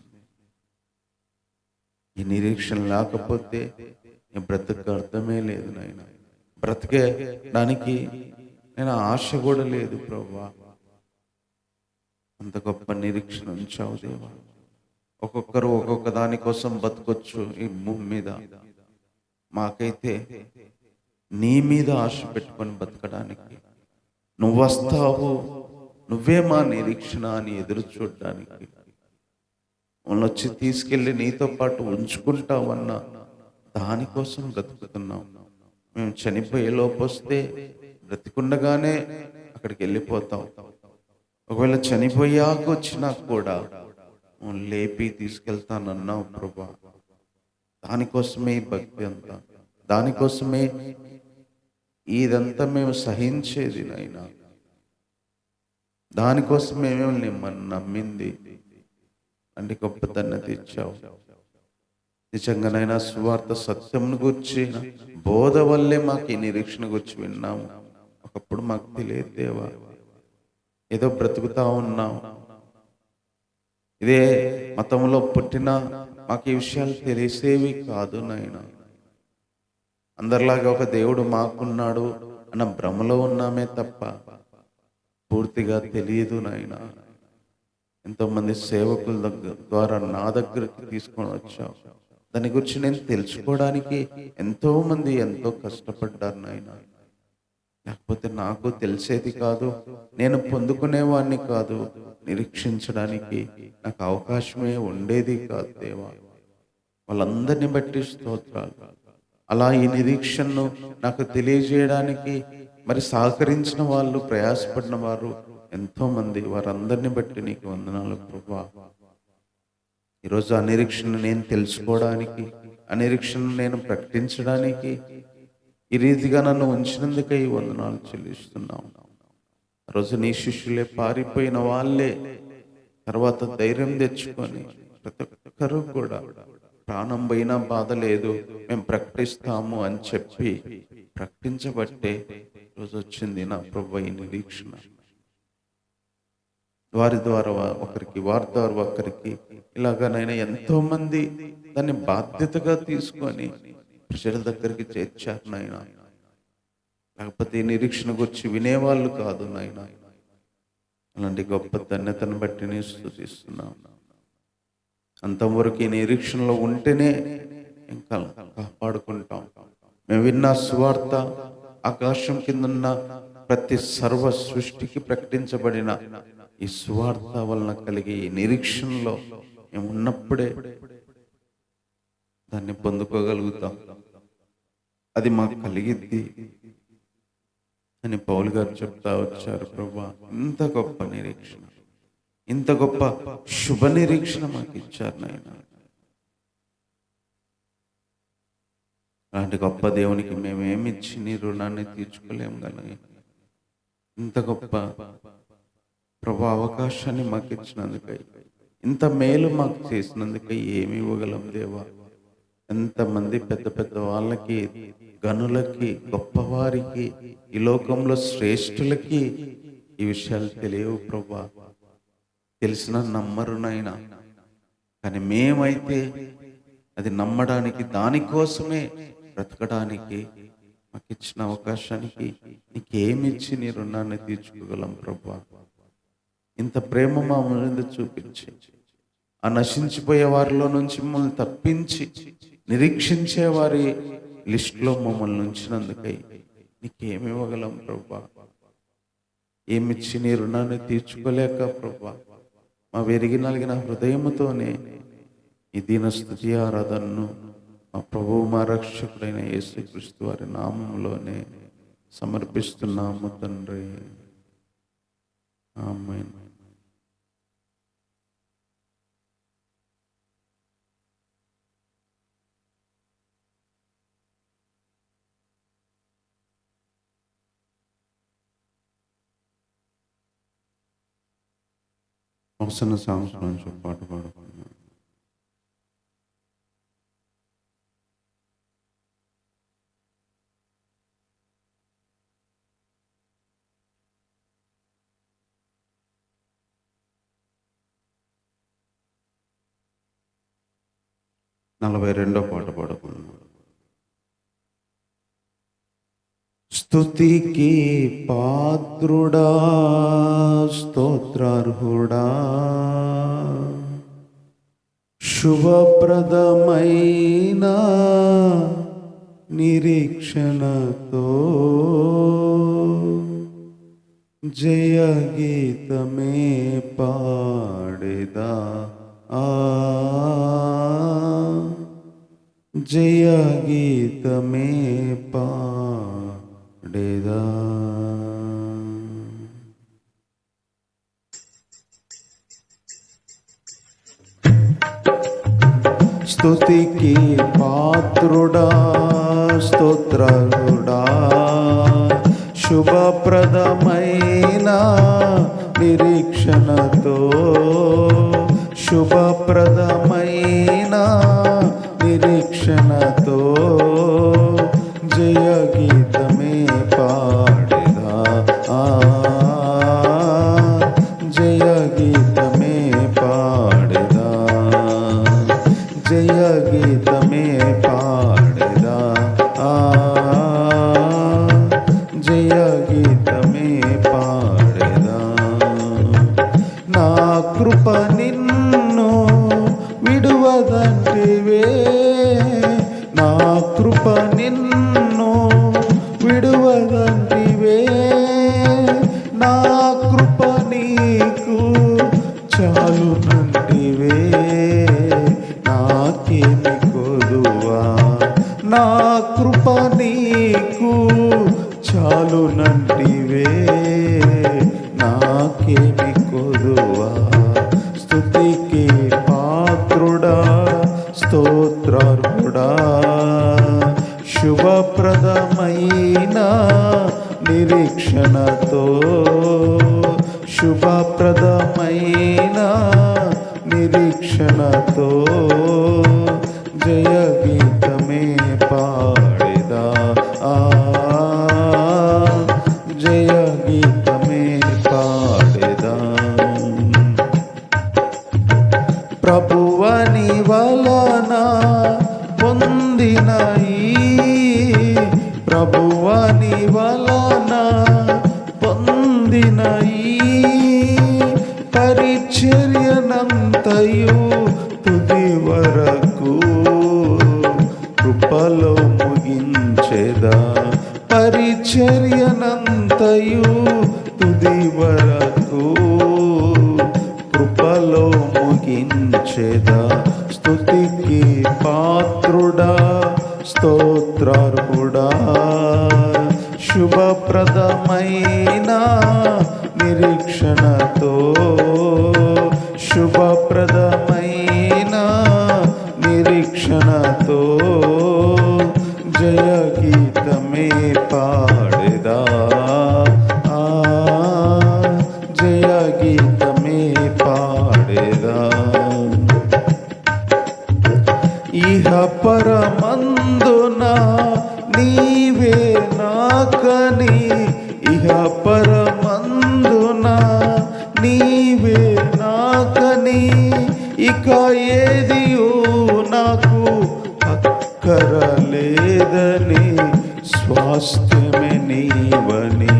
ఈ నిరీక్షణ లేకపోతే ఈ బ్రతుకు అర్థమే లేదు నాయన. బ్రతికేడానికి నేను ఆశ కూడా లేదు ప్రభువా. అంత గొప్ప నిరీక్షణ ఉంచావు దేవా. ఒక్కొక్కరు ఒక్కొక్క దానికోసం బతకొచ్చు ఈ భూమి మీద. మాకైతే నీ మీద ఆశ పెట్టుకొని బతకడానికి, నువ్వు వస్తావు, నువ్వే మా నిరీక్షణ అని ఎదురు చూడడానికి, మమ్మల్ని వచ్చి తీసుకెళ్ళి నీతో పాటు ఉంచుకుంటావన్న దానికోసం బ్రతుకుతున్నాం. మేము చనిపోయే లోపు వస్తే బ్రతికుండగానే అక్కడికి వెళ్ళిపోతాం. ఒకవేళ చనిపోయాక వచ్చినా కూడా లేపి తీసుకెళ్తానన్నావు ప్రభా. దానికోసమే భక్తి అంతా, దానికోసమే ఇదంతా మేము సహించేది నాయనా. దానికోసమే మేము నమ్మింది. అంటే గొప్ప ధన్యత ఇచ్చావు. నిజంగానైనా సువార్త సత్యంను గురించి బోధ వల్లే మాకు ఈ నిరీక్షణ గురించి విన్నాము. ఒకప్పుడు మాకు తెలియదు దేవా. ఏదో బ్రతుకుతా ఉన్నాం. ఇదే మతంలో పుట్టినా మాకు ఈ విషయాలు తెలిసేవి కాదు నాయన. అందరిలాగా ఒక దేవుడు మాకున్నాడు అన్న భ్రమలో ఉన్నామే తప్ప పూర్తిగా తెలియదు నాయన. ఎంతోమంది సేవకుల ద్వారా నా దగ్గరికి తీసుకొని వచ్చావు. దాని గురించి నేను తెలుసుకోవడానికి ఎంతో మంది ఎంతో కష్టపడ్డారు నాయన. లేకపోతే నాకు తెలిసేది కాదు, నేను పొందుకునేవాడిని కాదు, నిరీక్షించడానికి నాకు అవకాశమే ఉండేది కాదు దేవా. వాళ్ళందరినీ బట్టి స్తోత్రాలు. అలా ఈ నిరీక్షణను నాకు తెలియజేయడానికి మరి సహకరించిన వాళ్ళు, ప్రయాసపడిన వారు ఎంతో మంది, వారందరినీ బట్టి నీకు వందనాలు ప్రభువా. ఈరోజు ఆ నిరీక్షణ నేను తెలుసుకోవడానికి, ఆ నిరీక్షణ నేను ప్రకటించడానికి ఈ రీతిగా నన్ను ఉంచినందుకే ఈ వందనాలు చెల్లిస్తున్నాను. ఆ రోజు నీ శిష్యులే పారిపోయిన వాళ్ళే తర్వాత ధైర్యం తెచ్చుకొని ప్రతి ఒక్కరూ కూడా ప్రాణం పోయినా బాధ లేదు, మేము ప్రకటిస్తాము అని చెప్పి ప్రకటించబట్టే రోజు వచ్చింది నా ప్రభువా ఈ నిరీక్షణ. వారి ద్వారా ఒకరికి, వారి ద్వారా ఒకరికి, ఇలాగనైనా ఎంతో మంది దాన్ని బాధ్యతగా తీసుకొని ప్రజల దగ్గరికి చేర్చారు నాయన. లేకపోతే ఈ నిరీక్షణ గురించి వినేవాళ్ళు కాదు నాయన. అలాంటి గొప్ప ధన్యతను బట్టి నేను స్తుతిస్తున్నాను. అంతవరకు ఈ నిరీక్షణలో ఉంటేనే ఇంకా కాపాడుకుంటాం. మేము విన్న సువార్త ఆకాశం కిందన్న ప్రతి సర్వ సృష్టికి ప్రకటించబడిన ఈ సువార్త వలన కలిగే ఈ నిరీక్షణలో మేము ఉన్నప్పుడే దాన్ని పొందుకోగలుగుతాం. అది మాకు కలిగిద్ది అని పౌలు గారు చెప్తా వచ్చారు. ప్రభువా, ఇంత గొప్ప నిరీక్షణ, ఇంత గొప్ప శుభ నిరీక్షణ మాకు ఇచ్చారు నాయన. అలాంటి గొప్ప దేవునికి మేమేమిచ్చి నీ రుణాన్ని తీర్చుకోలేము కదా. ఇంత గొప్ప ప్రభు అవకాశాన్ని మాకు ఇచ్చినందుకై, ఇంత మేలు మాకు చేసినందుకై ఏమి ఇవ్వగలం దేవా. ఎంతమంది పెద్ద పెద్ద వాళ్ళకి, గనులకి, గొప్పవారికి, ఈ లోకంలో శ్రేష్ఠులకి ఈ విషయాలు తెలియవు ప్రభా. తెలిసిన నమ్మరు నాయనా. కానీ మేమైతే అది నమ్మడానికి, దానికోసమే బ్రతకడానికి మాకు ఇచ్చిన అవకాశానికి నీకేమిచ్చి నీ రుణాన్ని తీర్చుకోగలం ప్రభా. ఇంత ప్రేమ మా మీద చూపించి ఆ నశించిపోయే వారిలో నుంచి మమ్మల్ని తప్పించి నిరీక్షించే వారి లిస్టులో మమ్మల్ని ఉంచినందుకై నీకేమి ఇవ్వగలం ప్రభా. ఏమిచ్చి నీ రుణాన్ని తీర్చుకోలేక ప్రభా, మా వెరిగి నలిగిన హృదయముతోనే ఈ దీన స్తుతి ఆరాధనను మా ప్రభువు, మా రక్షకుడైన యేసుక్రీస్తు వారి నామములోనే సమర్పిస్తున్నాము తండ్రి. ఆమేన్. అవసరం సాంగ్స్ నుంచి పాట పాడుకున్నాం. నలభై రెండో పాట పాడుకున్నాం. స్తుతికి పాత్రుడా, స్తోత్రార్హుడా, శుభప్రదమైన నిరీక్షణతో జయ గీతమే పాడేదా, జయ గీతమే పాడేదా. స్తుతికి పాత్రుడా, స్తోత్రుడా, శుభప్రదమైన నిరీక్షణతో, శుభప్రదమైన నిరీక్షణతో జయ గీతమే పాడేదా, జయ గీతమే పాడేదా, జయ గీతమే పాడేదా, జయ గీతమే పాడేదా. నా కృప నిన్ను విడువదంటివే, నా కృప నిన్ను విడువదంటివే, నా కృప నీకు చాలునంటివే, నాకేమి కొదువా, నా కృప నీకు చాలునంటివే, నాకేమి కొదువా. స్తుతికి పాత్రుడా, స్తోత్రార్హుడా, శుభప్రదమైన నిరీక్షణతో, శుభప్రదమైన నిరీక్షణతో జయ గీతమే పాడేదా, జయ గీతమే పాడేదా. ప్రభువని వలన పొందిన ప్రభువని వలన పొందిన పరిచర్యనంతయు తుది వరకు కృపలో ముగించెదా, పరిచర్యనంతయు తుది వరకు కృపలో ముగించెదా. స్తుతికి పాత్రుడా, స్తోత్రార్హుడా, శుభప్రదమైన నిరీక్షణతో, శుభప్రదమైన నిరీక్షణతో జయ గీతమే పాడేదా, జయ గీతమే పాడేదా. ఇహ పరమందున నీవే నాకని, ఇహ పరమందున నీవే నాకని, ఇక ఏదియో నాకు అక్కరలేదని, స్వాస్థ్యమే నీవని,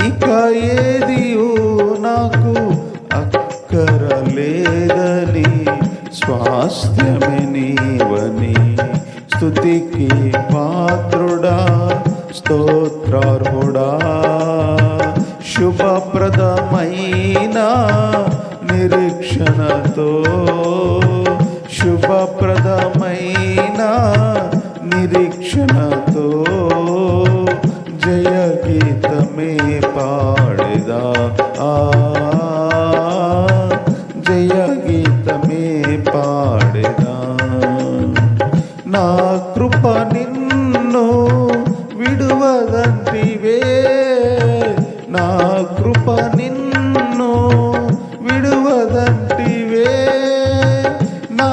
ఇక ఏదియో నాకు అక్కరలేదని, స్వాస్థ్యమే నీవని. స్తుతికి పాత్రుడా, స్తోత్రార్హుడా, శుభప్రదమైన నిరీక్షణతో, శుభప్రదమైన నిరీక్షణతో జయ గీతమే పాడేదా, జయ గీతమే పాడేదా. నా కృప నిన్ను విడువదంటివే, నా కృప నిన్ను విడువదంటివే, నా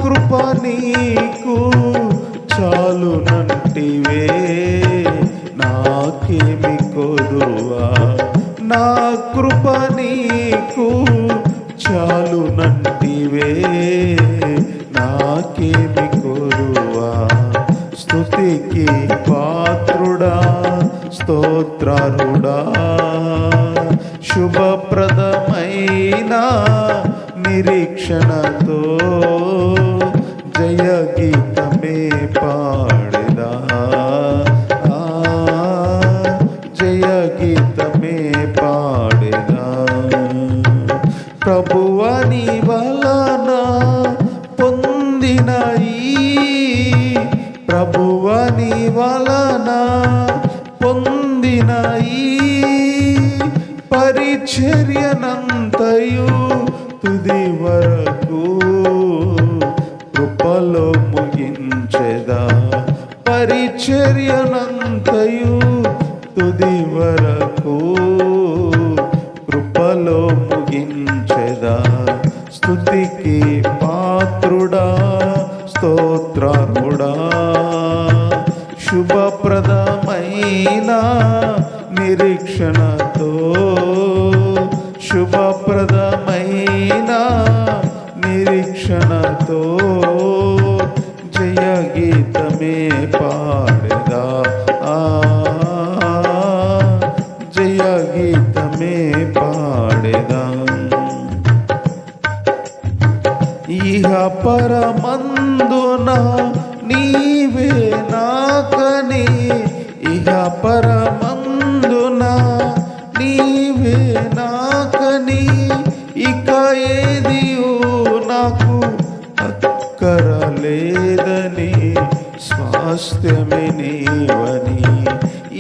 కృప నీకు చాలునంటివే, నాకేమి కొదువా, నా కృప నీకు చాలునంటివే, నాకేమి కొదువా. స్తుతికి పాత్రుడా, స్తోత్రారుడా, శుభప్రదమైన నిరీక్షణతో జయ గీతమే పాడేదా, జయ గీతమే పాడేదా. ప్రభువని వలన పొందిన ప్రభువని వలన పొందిన పరిచర్యనంతయు తుది వరకు కృపలో ముగించెదా, పరిచర్యనంతయు తుది వరకు కృపలో ముగించెదా. స్తుతికి పాత్రుడా, స్తోత్రారుడా, శుభప్రదమైన నిరీక్షణతో, శుభప్రదమైన నిరీక్షణతో జయ గీతమే పాడేదా, జయ గీతమే పాడేదా. ఇహ పరమందున నీవే నాకని, ఇహ పరమందున నీవే నాకని, ఇక ఏదియు నాకు అక్కరలేదని, స్వాస్థ్యమే నీవని,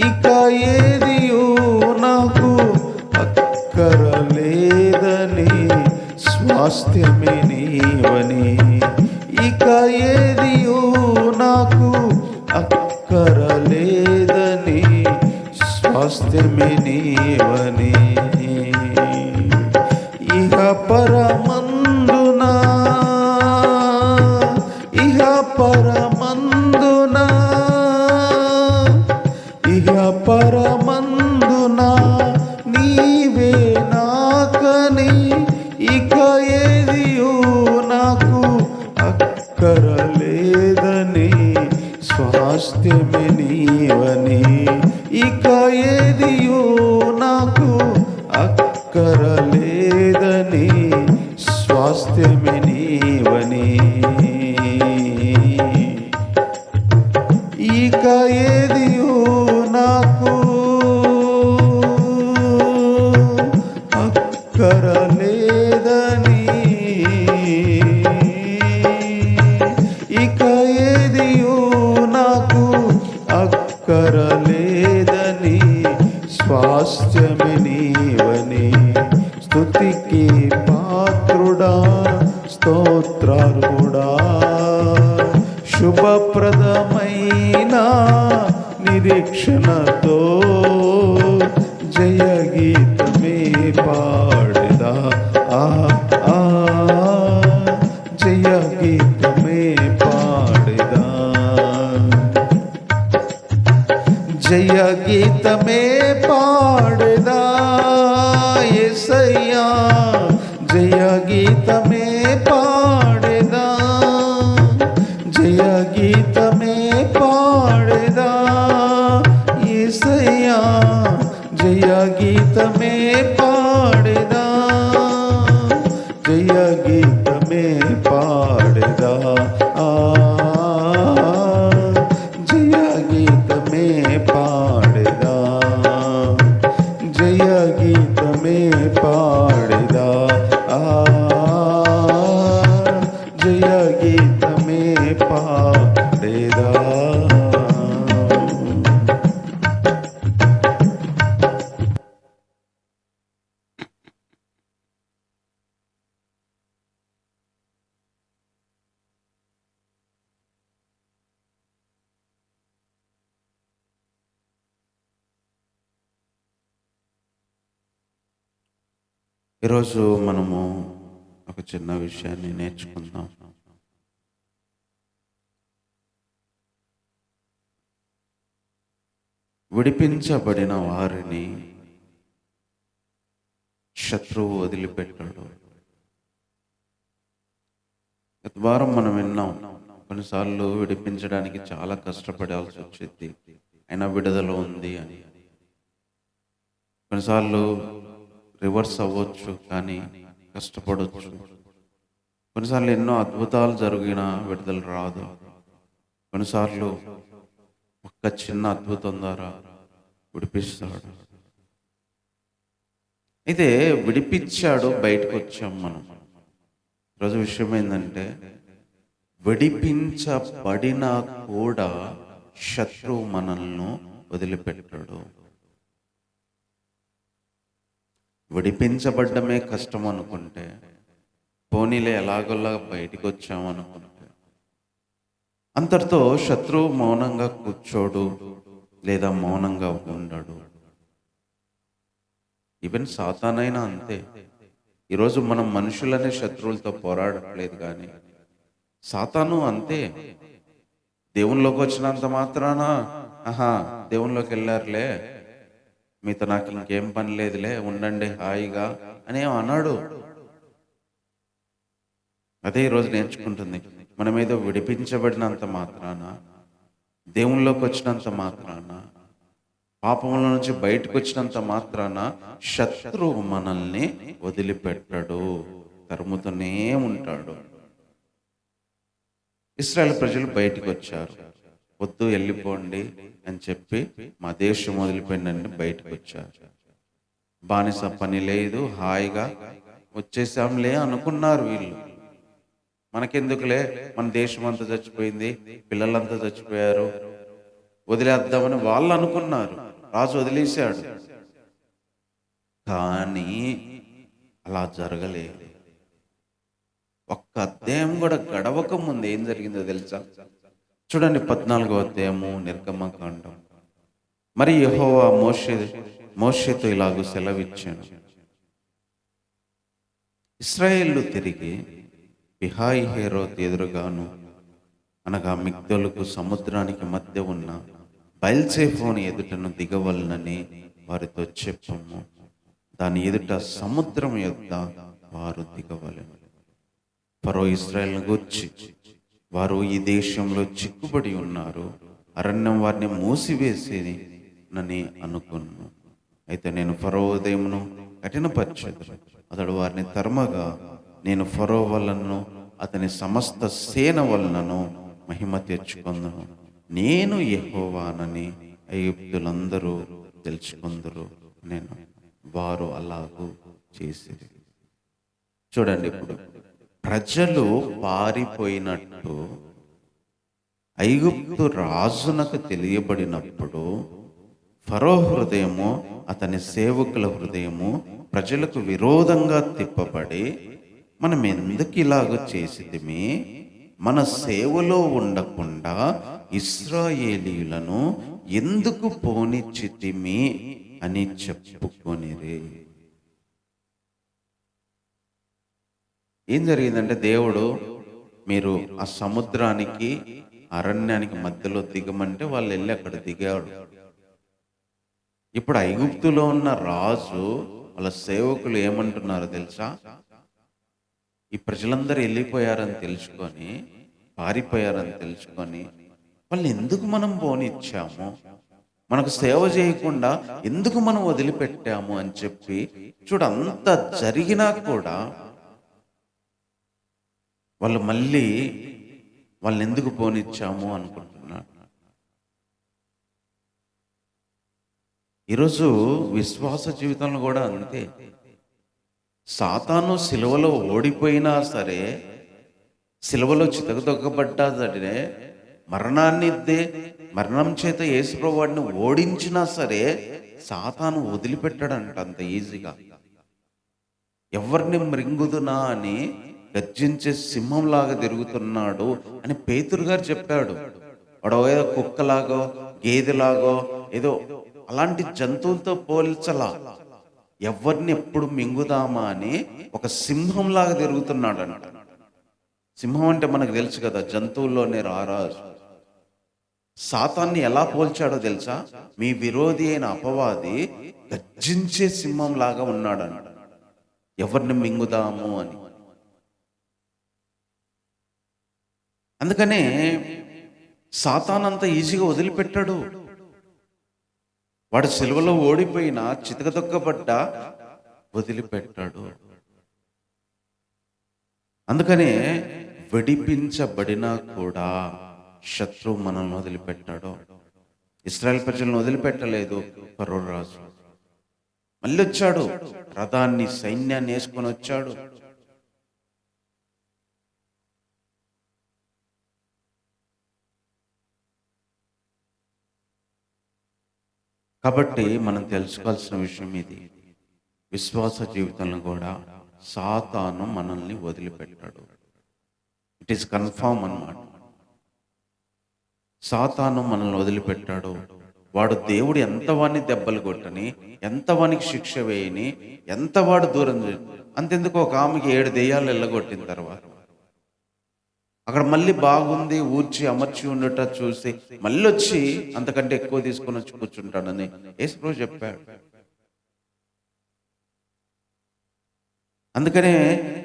ఇక ఏదియు నాకు అక్కరలేదని, స్వాస్థ్యమే నీవని, ఇక ఏదియు నాకు అక్కరలేదని, స్వాస్థ్యమే నీవని. ఇహ పరమందున, ఇహ పరమందున, ఇహ పరమందున నీవే నాకని, ఇక ఏదియు నాకు అక్కరలేదని, స్వాస్థ్యమే నీవని, ఇక ఏదియు నాకు అక్కరలేదని, స్వాస్థ్యమే నీవని, ఇక ఏదియు నాకు అక్కరలేదని, ఇక ఏదియు నాకు అక్కరలేదని, స్వాస్థ్యమే నీవని. స్తుతికి పాత్రుడా, స్తోత్రారుడా, శుభప్రదమైన నిరీక్షణతో జయ గీతమే పాడేదా, జయ గీతమే పాడేదా, జయ గీతమే పాడేదా యేసయ్యా, జయ గీతమే పాడేదా, జయ గీతమే పాడేదా యేసయ్యా, జయ గీతమే పాడేదా, జయ గీతమే పాడేదా, జయ గీతమే పాడేదా, జయ గీతమే పాడేదా, జయ గీతమే పాడేదా. ఈరోజు మనము ఒక చిన్న విషయాన్ని నేర్చుకుందాం. విడిపించబడిన వారిని శత్రువు వదిలిపెట్టాడు. గత వారం మనం విన్నాం, కొన్నిసార్లు విడిపించడానికి చాలా కష్టపడాల్సి వచ్చింది, అయినా విడుదల ఉంది అని. కొన్నిసార్లు రివర్స్ అవ్వచ్చు, కానీ కష్టపడవచ్చు. కొన్నిసార్లు ఎన్నో అద్భుతాలు జరిగిన విడుదల రాదు. కొన్నిసార్లు ఒక్క చిన్న అద్భుతం ద్వారా విడిపిస్తాడు. అయితే విడిపించాడు, బయటకు వచ్చాం మనం. ఈరోజు విషయం ఏంటంటే, విడిపించబడినా కూడా శత్రువు మనల్ని వదిలిపెట్టాడు. విడిపించబడ్డమే కష్టం అనుకుంటే, పోనీలే ఎలాగోలా బయటికి వచ్చామనుకుంటే, అంతటితో శత్రువు మౌనంగా కూర్చోడు లేదా మౌనంగా ఉండడు. ఈవెన్ సాతానైనా అంతే. ఈరోజు మనం మనుషులనే శత్రువులతో పోరాడట్లేదు, కానీ సాతాను అంతే. దేవునిలోకి వచ్చినంత మాత్రాన దేవునిలోకి వెళ్ళారులే, మీతో నాకు ఇంకేం పని లేదులే, ఉండండి హాయిగా అని అన్నాడు. అదే ఈరోజు నేర్చుకుంటుంది. మనం ఏదో విడిపించబడినంత మాత్రాన, దేవునిలోకి వచ్చినంత మాత్రాన, పాపముల నుంచి బయటకు వచ్చినంత మాత్రాన శత్రువు మనల్ని వదిలిపెట్టడు, తరుముతూనే ఉంటాడు. ఇశ్రాయేలు ప్రజలు బయటికి వచ్చారు. వద్దు, వెళ్ళిపోండి అని చెప్పి మా దేశం వదిలిపోయిందని బయటకు వచ్చారు. బానిస పని లేదు, హాయిగా వచ్చేసాంలే అనుకున్నారు వీళ్ళు. మనకెందుకులే, మన దేశం అంతా చచ్చిపోయింది, పిల్లలంతా చచ్చిపోయారు, వదిలేద్దామని వాళ్ళు అనుకున్నారు. రాజు వదిలేశాడు, కానీ అలా జరగలేదు. ఒక్క అధ్యాయం కూడా గడవక ముందు ఏం జరిగిందో తెలుసా? చూడండి, 14వ అధ్యాయము నిర్గమకాండం. మరి యెహోవా మోషేతో ఇలాగూ సెలవిచ్చాను, ఇశ్రాయేలు తిరిగి పిహాహిరోత్ ఎదురుగాను, అనగా మిగ్దోలుకు సముద్రానికి మధ్య ఉన్న బయల్సేఫోని ఎదుటను దిగవలనని వారితో చెప్పము. దాని ఎదుట సముద్రం యొద్ద వారు దిగవలెను. ఫరో ఇశ్రాయేలును గూర్చి, వారు ఈ దేశంలో చిక్కుబడి ఉన్నారు, అరణ్యం వారిని మూసివేసేనని అనుకున్నాను. అయితే నేను ఫరో ఉదయమును కఠినపరచెదను, అతడు వారిని తరమగా నేను ఫరో వలనను అతని సమస్త సేన వలనను మహిమ తెచ్చుకొందును. నేను యెహోవానని ఐగుప్తులందరూ తెలుసుకొందురు. నేను వారు అలాగూ చేసిరి. చూడండి, ఇప్పుడు ప్రజలు పారిపోయినట్టు ఐగుప్తు రాజునకు తెలియబడినప్పుడు ఫరో హృదయము, అతని సేవకుల హృదయము ప్రజలకు విరోధంగా తిప్పబడి, మనం ఎందుకు ఇలాగ చేసితిమి, మన సేవలో ఉండకుండా ఇశ్రాయేలీయులను ఎందుకు పోనిచ్చితిమి అని చెప్పుకొనిరి. ఏం జరిగిందంటే, దేవుడు మీరు ఆ సముద్రానికి అరణ్యానికి మధ్యలో దిగమంటే వాళ్ళు వెళ్ళి అక్కడ దిగాడు. ఇప్పుడు ఐగుప్తులో ఉన్న రాజు వాళ్ళ సేవకులు ఏమంటున్నారో తెలుసా? ఈ ప్రజలందరూ వెళ్ళిపోయారని తెలుసుకొని, పారిపోయారని తెలుసుకొని, వాళ్ళని ఎందుకు మనం పోనిచ్చాము, మనకు సేవ చేయకుండా ఎందుకు మనం వదిలిపెట్టాము అని చెప్పి, అంత జరిగినా కూడా వాళ్ళు మళ్ళీ వాళ్ళని ఎందుకు పోనిచ్చాము అనుకుంటున్నారు. ఈరోజు విశ్వాస జీవితంలో కూడా అంతే. సాతాను సిలువలో ఓడిపోయినా సరే, సిలువలో చితకదొక్కబడ్డా సరే, మరణం చేత యేసుప్రభువు వాడిని ఓడించినా సరే, సాతాను వదిలిపెట్టాడంట అంత ఈజీగా. ఎవరిని మృంగుదునా అని గర్జించే సింహంలాగా తిరుగుతున్నాడు అని పేతురు గారు చెప్పాడు. వాడు ఏదో కుక్కలాగో గేదెలాగో ఏదో అలాంటి జంతువులతో పోల్చలా. ఎవరిని ఎప్పుడు మింగుదామా అని ఒక సింహంలాగా తిరుగుతున్నాడు అంట. సింహం అంటే మనకు తెలుసు కదా, జంతువుల్లోనే రారాజు. సాతాన్ని ఎలా పోల్చాడో తెలుసా? మీ విరోధి అయిన అపవాది గర్జించే సింహం లాగా ఉన్నాడంట, ఎవరిని మింగుదాము అని. అందుకనే సాతాన్ అంత ఈజీగా వదిలిపెట్టాడు. వాడు సిలువలో ఓడిపోయినా, చితకదొక్కబడ్డా వదిలిపెట్టాడు. అందుకనే విడిపించబడినా కూడా శత్రువు మనల్ని వదిలిపెట్టాడు. ఇశ్రాయేల్ ప్రజలను వదిలిపెట్టలేదు ఫరో రాజు. మళ్ళీ వచ్చాడు, రథాన్ని సైన్యాన్ని వేసుకొని వచ్చాడు. కాబట్టి మనం తెలుసుకోవాల్సిన విషయం ఇది. విశ్వాస జీవితంలో కూడా సాతాను మనల్ని వదిలిపెట్టాడు. ఇట్ ఈస్ కన్ఫామ్ అన్నమాట. సాతాను మనల్ని వదిలిపెట్టాడు. వాడు దేవుడు ఎంత వాడిని దెబ్బలు కొట్టని, ఎంత వానికి శిక్ష వేయని, ఎంత వాడు దూరం అంతెందుకు, ఒక ఆమెకి 7 దెయ్యాలు వెళ్ళగొట్టిన తర్వాత అక్కడ మళ్ళీ బాగుంది, ఊర్చి అమర్చి ఉండట చూసి మళ్ళీ వచ్చి అంతకంటే ఎక్కువ తీసుకొని వచ్చి కూర్చుంటాడని యేసుప్రభు చెప్పాడు. అందుకనే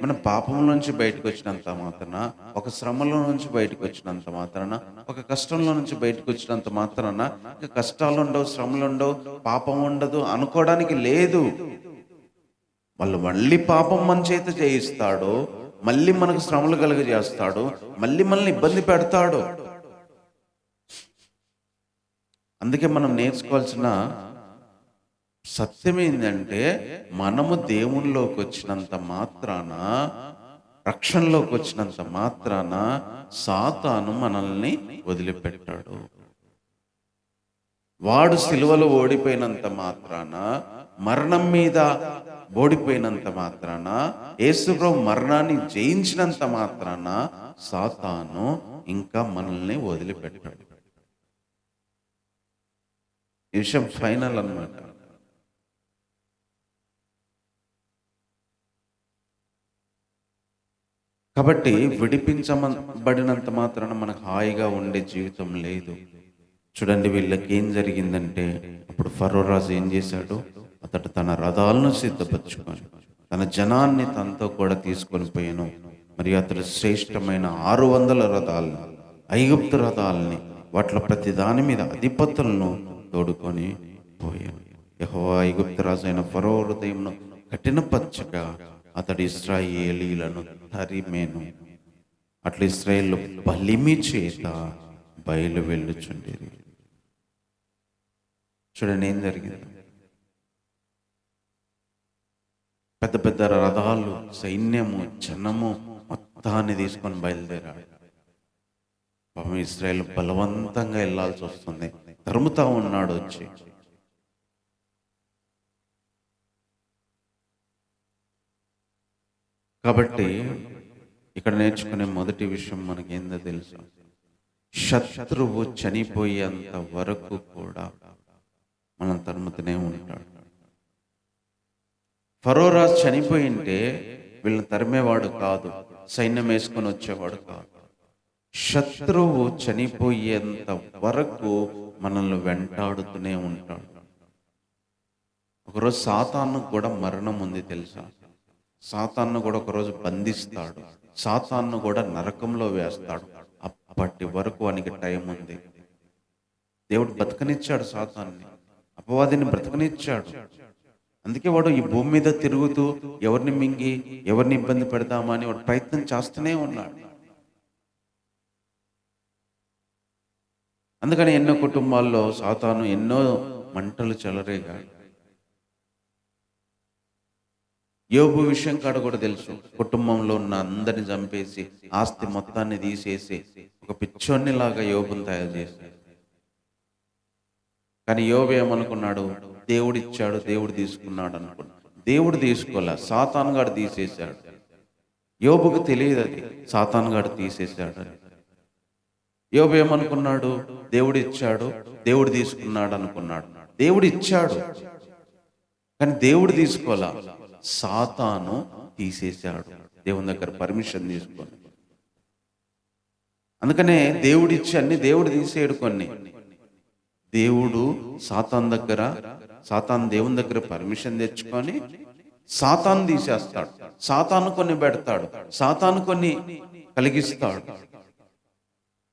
మన పాపం నుంచి బయటకు వచ్చినంత మాత్రాన, ఒక శ్రమలో నుంచి బయటకు వచ్చినంత మాత్రాన, ఒక కష్టంలో నుంచి బయటకు వచ్చినంత మాత్రాన ఇక కష్టాలు ఉండవు, శ్రమలు ఉండవు, పాపం ఉండదు అనుకోవడానికి లేదు. వాళ్ళు మళ్ళీ పాపం మన చేత చేయిస్తాడు, మళ్ళీ మనకు శ్రమలు కలుగజేస్తాడు, మళ్ళీ మనల్ని ఇబ్బంది పెడతాడు. అందుకే మనం నేర్చుకోవాల్సిన సత్యం ఏంటంటే, మనము దేవునిలోకి వచ్చినంత మాత్రాన, రక్షణలోకి వచ్చినంత మాత్రాన సాతాను మనల్ని వదిలిపెట్టాడు. వాడు సిలువలో ఓడిపోయినంత మాత్రాన, మరణం మీద ఓడిపోయినంత మాత్రాన, యేసుప్రభు మరణాన్ని జయించినంత మాత్రాన సాతాను ఇంకా మనల్ని వదిలిపెట్టాడు. ఈ విషయం ఫైనల్ అన్నమాట. కాబట్టి విడిపించబడినంత మాత్రాన మనకు హాయిగా ఉండే జీవితం లేదు. చూడండి, వీళ్ళకి ఏం జరిగిందంటే, అప్పుడు ఫరో రాజు ఏం చేశాడు? అతడు తన రథాలను సిద్ధపరచుకొని తన జనాన్ని తనతో కూడా తీసుకొని పోయాను. మరియు అతడు శ్రేష్టమైన 600 రథాలను, ఐగుప్తు రథాలని, వాటిలో ప్రతి దాని మీద అధిపతులను తోడుకొని పోయాను. యెహోవా ఐగుప్తు రాజు అయిన ఫరో హృదయంను కఠినపరచగా అతడు ఇశ్రాయేలీలను తరిమేను. అట్లా ఇశ్రాయేలు బలిమి చేత బయలు వెళ్ళుచుండేది. చూడండి ఏం జరిగింది. పెద్ద పెద్ద రథాలు, సైన్యము, జనము మొత్తాన్ని తీసుకొని బయలుదేరాడు. పాపం ఇశ్రాయేలు బలవంతంగా వెళ్ళాల్సి వస్తుంది, తరుముతా ఉన్నాడు వచ్చి. కాబట్టి ఇక్కడ నేర్చుకునే మొదటి విషయం మనకేందో తెలుసు, శత్రువు చనిపోయేంత వరకు కూడా మనం తరుముతూనే ఉంటాడు. ఫరో రాజు చనిపోయింటే వీళ్ళని తరిమేవాడు కాదు, సైన్యం వేసుకొని వచ్చేవాడు కాదు. శత్రువు చనిపోయేంత వరకు మనల్ని వెంటాడుతూనే ఉంటాడు. ఒకరోజు సాతాను కూడా మరణం ఉంది తెలుసా? సాతాను కూడా ఒకరోజు బంధిస్తాడు, సాతాను కూడా నరకంలో వేస్తాడు. అప్పటి వరకు వానికి టైం ఉంది. దేవుడు బ్రతకనిచ్చాడు సాతాన్ని, అపవాదిని బ్రతకనిచ్చాడు. అందుకే వాడు ఈ భూమి మీద తిరుగుతూ ఎవరిని మింగి ఎవరిని ఇబ్బంది పెడదామా అని వాడు ప్రయత్నం చేస్తూనే ఉన్నాడు. అందుకని ఎన్నో కుటుంబాల్లో సాతాను ఎన్నో మంటలు చెలరేగాడు. యోబు విషయం కాడ కూడా తెలుసు, కుటుంబంలో ఉన్న అందరిని చంపేసి ఆస్తి మొత్తాన్ని తీసేసి ఒక పిచ్చోన్ని లాగా యోబుని తయారు చేశాడు. కానీ యోబు ఏమనుకున్నాడు? దేవుడు ఇచ్చాడు, దేవుడు తీసుకున్నాడు అనుకున్నాడు. దేవుడు తీసుకోలే, సాతాను గాడు తీసేశాడు. యోబుకు తెలియదు అది సాతాను గాడు తీసేశాడు అని. యోబు ఏమనుకున్నాడు? దేవుడు ఇచ్చాడు, దేవుడు తీసుకున్నాడు అనుకున్నాడు. దేవుడు ఇచ్చాడు, కానీ దేవుడు తీసుకోవాలా, సాతాను తీసేశాడు దేవుని దగ్గర పర్మిషన్ తీసుకొని. అందుకనే దేవుడిచ్చి అన్ని దేవుడు తీసేయడు. కొన్ని దేవుడు సాతాను దేవుని దగ్గర పర్మిషన్ తెచ్చుకొని సాతాను తీసేస్తాడు. సాతాను కొన్ని పెడతాడు, సాతాను కొన్ని కలిగిస్తాడు.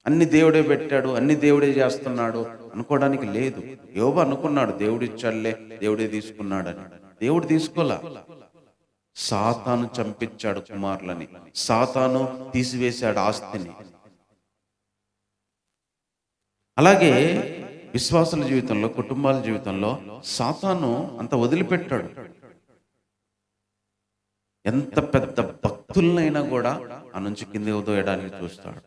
అన్ని దేవుడే పెట్టాడు, అన్ని దేవుడే చేస్తున్నాడు అనుకోవడానికి లేదు. యోబు అనుకున్నాడు దేవుడిచ్చాడులే, దేవుడే తీసుకున్నాడని. దేవుడు తీసుకోలా, సాతాను చంపించాడు కుమారులని, సాతాను తీసివేశాడు ఆస్తిని. అలాగే విశ్వాసుల జీవితంలో, కుటుంబాల జీవితంలో సాతాను అంత వదిలిపెట్టాడు. ఎంత పెద్ద భక్తులనైనా కూడా ఆ నుంచి కింద దోయడానికి చూస్తాడు.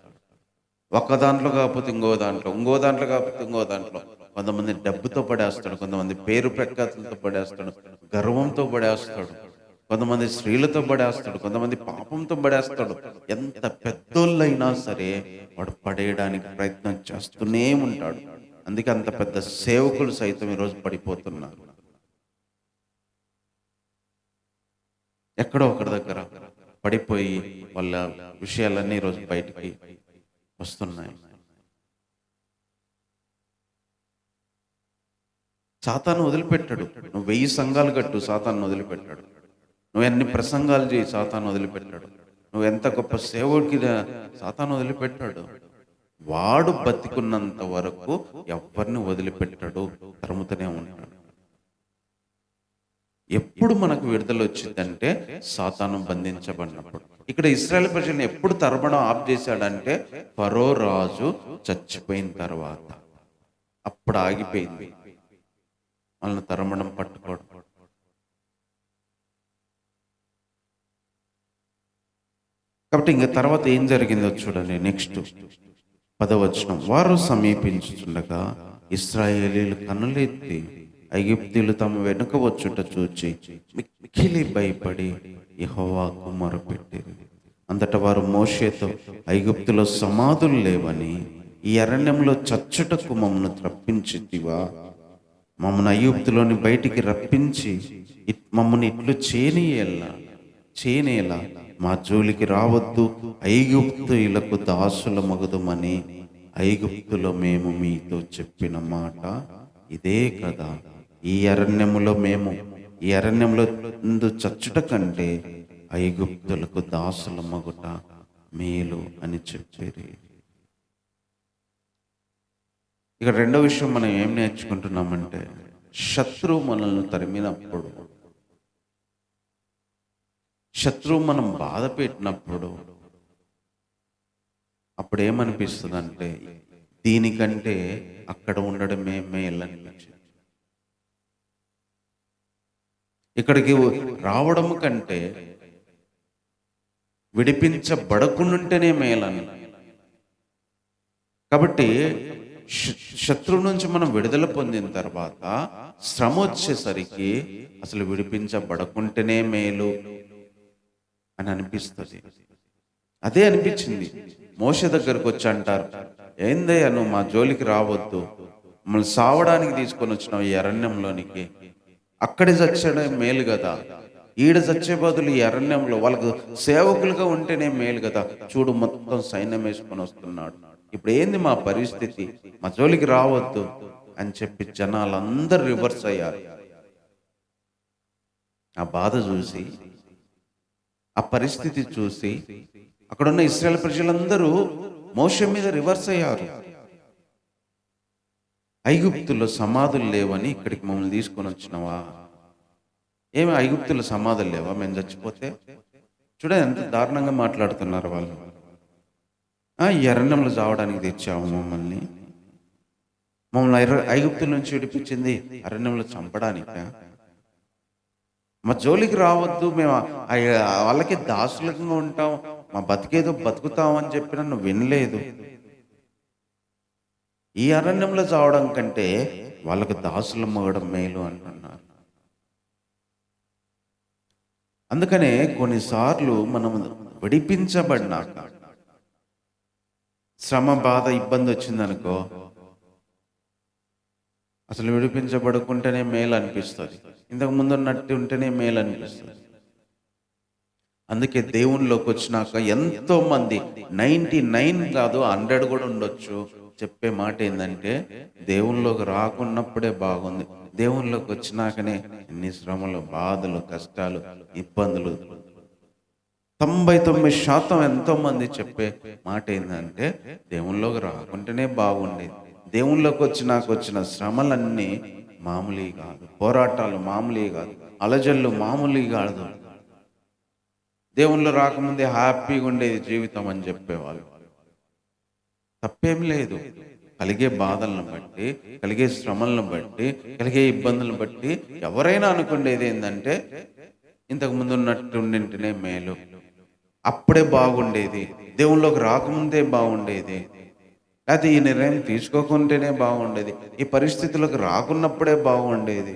ఒక్క దాంట్లో కాకపోతే ఇంకో దాంట్లో, ఇంకో దాంట్లో కాకపోతే ఇంకో దాంట్లో. కొంతమంది డబ్బుతో పడేస్తాడు, కొంతమంది పేరు ప్రఖ్యాతులతో పడేస్తాడు, గర్వంతో పడేస్తాడు, కొంతమంది స్త్రీలతో పడేస్తాడు, కొంతమంది పాపంతో పడేస్తాడు. ఎంత పెద్దోళ్ళైనా సరే వాడు పడేయడానికి ప్రయత్నం చేస్తూనే ఉంటాడు. అందుకే అంత పెద్ద సేవకులు సైతం ఈరోజు పడిపోతున్నారు. ఎక్కడో ఒకరి దగ్గర పడిపోయి వాళ్ళ విషయాలన్నీ ఈరోజు బయటికి వస్తున్నాయి. సాతాను వదిలిపెట్టాడు. నువ్వు 1000 సంఘాలు కట్టు, సాతాను వదిలిపెట్టాడు. నువ్వు ఎన్ని ప్రసంగాలు చేయి, సాతాను వదిలిపెట్టాడు. నువ్వు ఎంత గొప్ప సేవకుడికి, సాతాను వదిలిపెట్టాడు. వాడు బతికున్నంత వరకు ఎవరిని వదిలిపెట్టాడు, తరుముతూనే ఉంటాడు. ఎప్పుడు మనకు విడుదల వచ్చిందంటే సాతాను బంధించబడినప్పుడు. ఇక్కడ ఇశ్రాయేలు ప్రజలను ఎప్పుడు తరమడం ఆఫ్ చేశాడంటే ఫరో రాజు చచ్చిపోయిన తర్వాత అప్పుడు ఆగిపోయింది వాళ్ళని తరమడం, పట్టుకోవడం. కాబట్టి ఇంక తర్వాత ఏం జరిగిందో చూడండి. నెక్స్ట్ 10వ వచనం. వారు సమీపించుచుండగా ఇశ్రాయేలీయులు కన్నులెత్తి ఐగుప్తీయులు తమ వెనుక వచ్చుట చూచి మిక్కిలి భయపడి యెహోవాకు మొరపెట్టిరి. అంతటా వారు మోషేతో, ఐగుప్తులో సమాధులు లేవని ఈ అరణ్యంలో చచ్చుటకు మమ్మను రప్పించితివా? మమ్మను ఐగుప్తులోని బయటికి రప్పించి మమ్మల్ని ఇట్లు చేయనేలా మా జోలికి రావద్దు, ఐగుప్తీయులకు దాసుల మగుదమని ఐగుప్తులో మేము మీతో చెప్పిన మాట ఇదే కదా. ఈ అరణ్యములో చచ్చుట కంటే ఐగుప్తులకు దాసుల మగుట మేలు అని చెప్పేది. ఇక రెండో విషయం మనం ఏం నేర్చుకుంటున్నామంటే, శత్రువు మనల్ని తరిమినప్పుడు, శత్రువు మనం బాధ పెట్టినప్పుడు అప్పుడు ఏమనిపిస్తుంది అంటే దీనికంటే అక్కడ ఉండడమే మేలు అనిపించింది. ఇక్కడికి రావడం కంటే విడిపించబడకుండానే మేలని. కాబట్టి శత్రువు నుంచి మనం విడుదల పొందిన తర్వాత శ్రమ వచ్చేసరికి అసలు విడిపించబడకుంటేనే మేలు అని అనిపిస్తుంది. అదే అనిపించింది. మోషే దగ్గరకు వచ్చి అంటారు, ఏందయ్యా నువ్వు మా జోలికి రావద్దు, మమ్మల్ని సావడానికి తీసుకొని వచ్చినావు ఈ అరణ్యంలోనికి, అక్కడే చచ్చడం మేలు కదా, ఈడ చచ్చే బదులు ఈ అరణ్యంలో వాళ్ళకు సేవకులుగా ఉంటేనే మేలు కదా, చూడు మొత్తం సైన్యం వేసుకొని వస్తున్నాడు, ఇప్పుడు ఏంది మా పరిస్థితి, మా జోలికి రావద్దు అని చెప్పి జనాలందరూ రివర్స్ అయ్యారు. ఆ బాధ చూసి, ఆ పరిస్థితి చూసి అక్కడున్న ఇశ్రాయేలు ప్రజలందరూ మోషే మీద రివర్స్ అయ్యారు. ఐగుప్తుల్లో సమాధులు లేవని ఇక్కడికి మమ్మల్ని తీసుకొని వచ్చినవా? ఏమి ఐగుప్తుల్లో సమాధులు లేవా మేము చచ్చిపోతే? చూడండి ఎంత దారుణంగా మాట్లాడుతున్నారు వాళ్ళు. ఈ అరణ్యంలో చావడానికి తెచ్చాము మమ్మల్ని ఐగుప్తుల నుంచి విడిపించింది అరణ్యంలో చంపడానికా? మా జోలికి రావద్దు, మేము వాళ్ళకి దాసులంగా ఉంటాం, మా బతికేదో బతుకుతామని చెప్పినా నువ్వు వినలేదు. ఈ అరణ్యంలో చావడం కంటే వాళ్ళకు దాసులు మోగడం మేలు అంటున్నారు. అందుకనే కొన్నిసార్లు మనం విడిపించబడినాక శ్రమ, బాధ, ఇబ్బంది వచ్చిందనుకో, అసలు విడిపించబడుకుంటేనే మేలు అనిపిస్తుంది, ఇంతకు ముందు ఉన్నట్టు ఉంటేనే మేలు అనిపిస్తుంది. అందుకే దేవునిలోకి వచ్చినాక ఎంతో మంది 99 కాదు 100 కూడా ఉండొచ్చు చెప్పే మాట ఏంటంటే, దేవునిలోకి రాకున్నప్పుడే బాగుంది, దేవునిలోకి వచ్చినాకనే ఎన్ని శ్రమలు, బాధలు, కష్టాలు, ఇబ్బందులు. 99% ఎంతో మంది చెప్పే మాట ఏంటంటే, దేవునిలోకి రాకుంటేనే బాగుండేది. దేవునిలోకి వచ్చిన శ్రమలన్నీ మామూలు కాదు, పోరాటాలు మామూలు కాదు, అలజళ్ళు మామూలు కాదు. దేవుళ్ళు రాకముందే హ్యాపీగా ఉండేది జీవితం అని చెప్పేవాళ్ళు. తప్పేం లేదు. కలిగే బాధలను బట్టి, కలిగే శ్రమలను బట్టి, కలిగే ఇబ్బందులను బట్టి ఎవరైనా అనుకునేది ఏంటంటే, ఇంతకు ముందు ఉన్నట్టు ఉండింటేనే మేలు, అప్పుడే బాగుండేది, దేవుళ్ళలోకి రాకముందే బాగుండేది, లేకపోతే ఈ నిర్ణయం తీసుకోకుంటేనే బాగుండేది, ఈ పరిస్థితులకు రాకున్నప్పుడే బాగుండేది.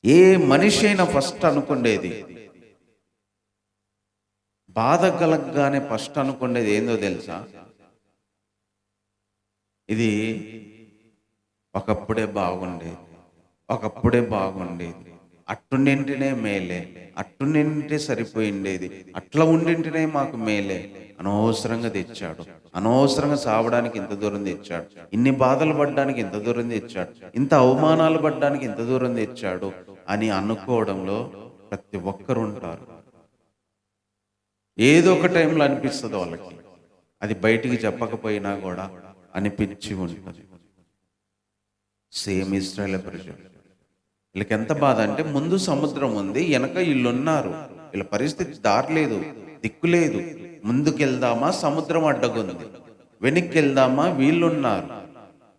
ఏ మనిషి అయినా ఫస్ట్ అనుకునేది, బాధ కలగగానే ఫస్ట్ అనుకునేది ఏందో తెలుసా? ఇది ఒకప్పుడే బాగుండేది, ఒకప్పుడే బాగుండేది, అట్టుండింటినే మేలే, అట్టుండింటే సరిపోయిండేది, అట్లా ఉండింటినే మాకు మేలే, అనవసరంగా తెచ్చాడు, అనవసరంగా సావడానికి ఇంత దూరం తెచ్చాడు, ఇన్ని బాధలు పడ్డానికి ఇంత దూరం తెచ్చాడు, ఇంత అవమానాలు పడ్డానికి ఇంత దూరం తెచ్చాడు అని అనుకోవడంలో ప్రతి ఒక్కరు ఉంటారు. ఏదో ఒక టైంలో అనిపిస్తుంది వాళ్ళకి, అది బయటికి చెప్పకపోయినా కూడా అనిపించి ఉంటుంది. సేమ్ ఇశ్రాయేలు ప్రజలు, వీళ్ళకి ఎంత బాధ అంటే, ముందు సముద్రం ఉంది, వెనక వీళ్ళు ఉన్నారు, వీళ్ళ పరిస్థితి దారలేదు, దిక్కు లేదు. ముందుకెళ్దామా సముద్రం అడ్డగుంది, వెనక్కి వెళ్దామా వీళ్ళున్నారు.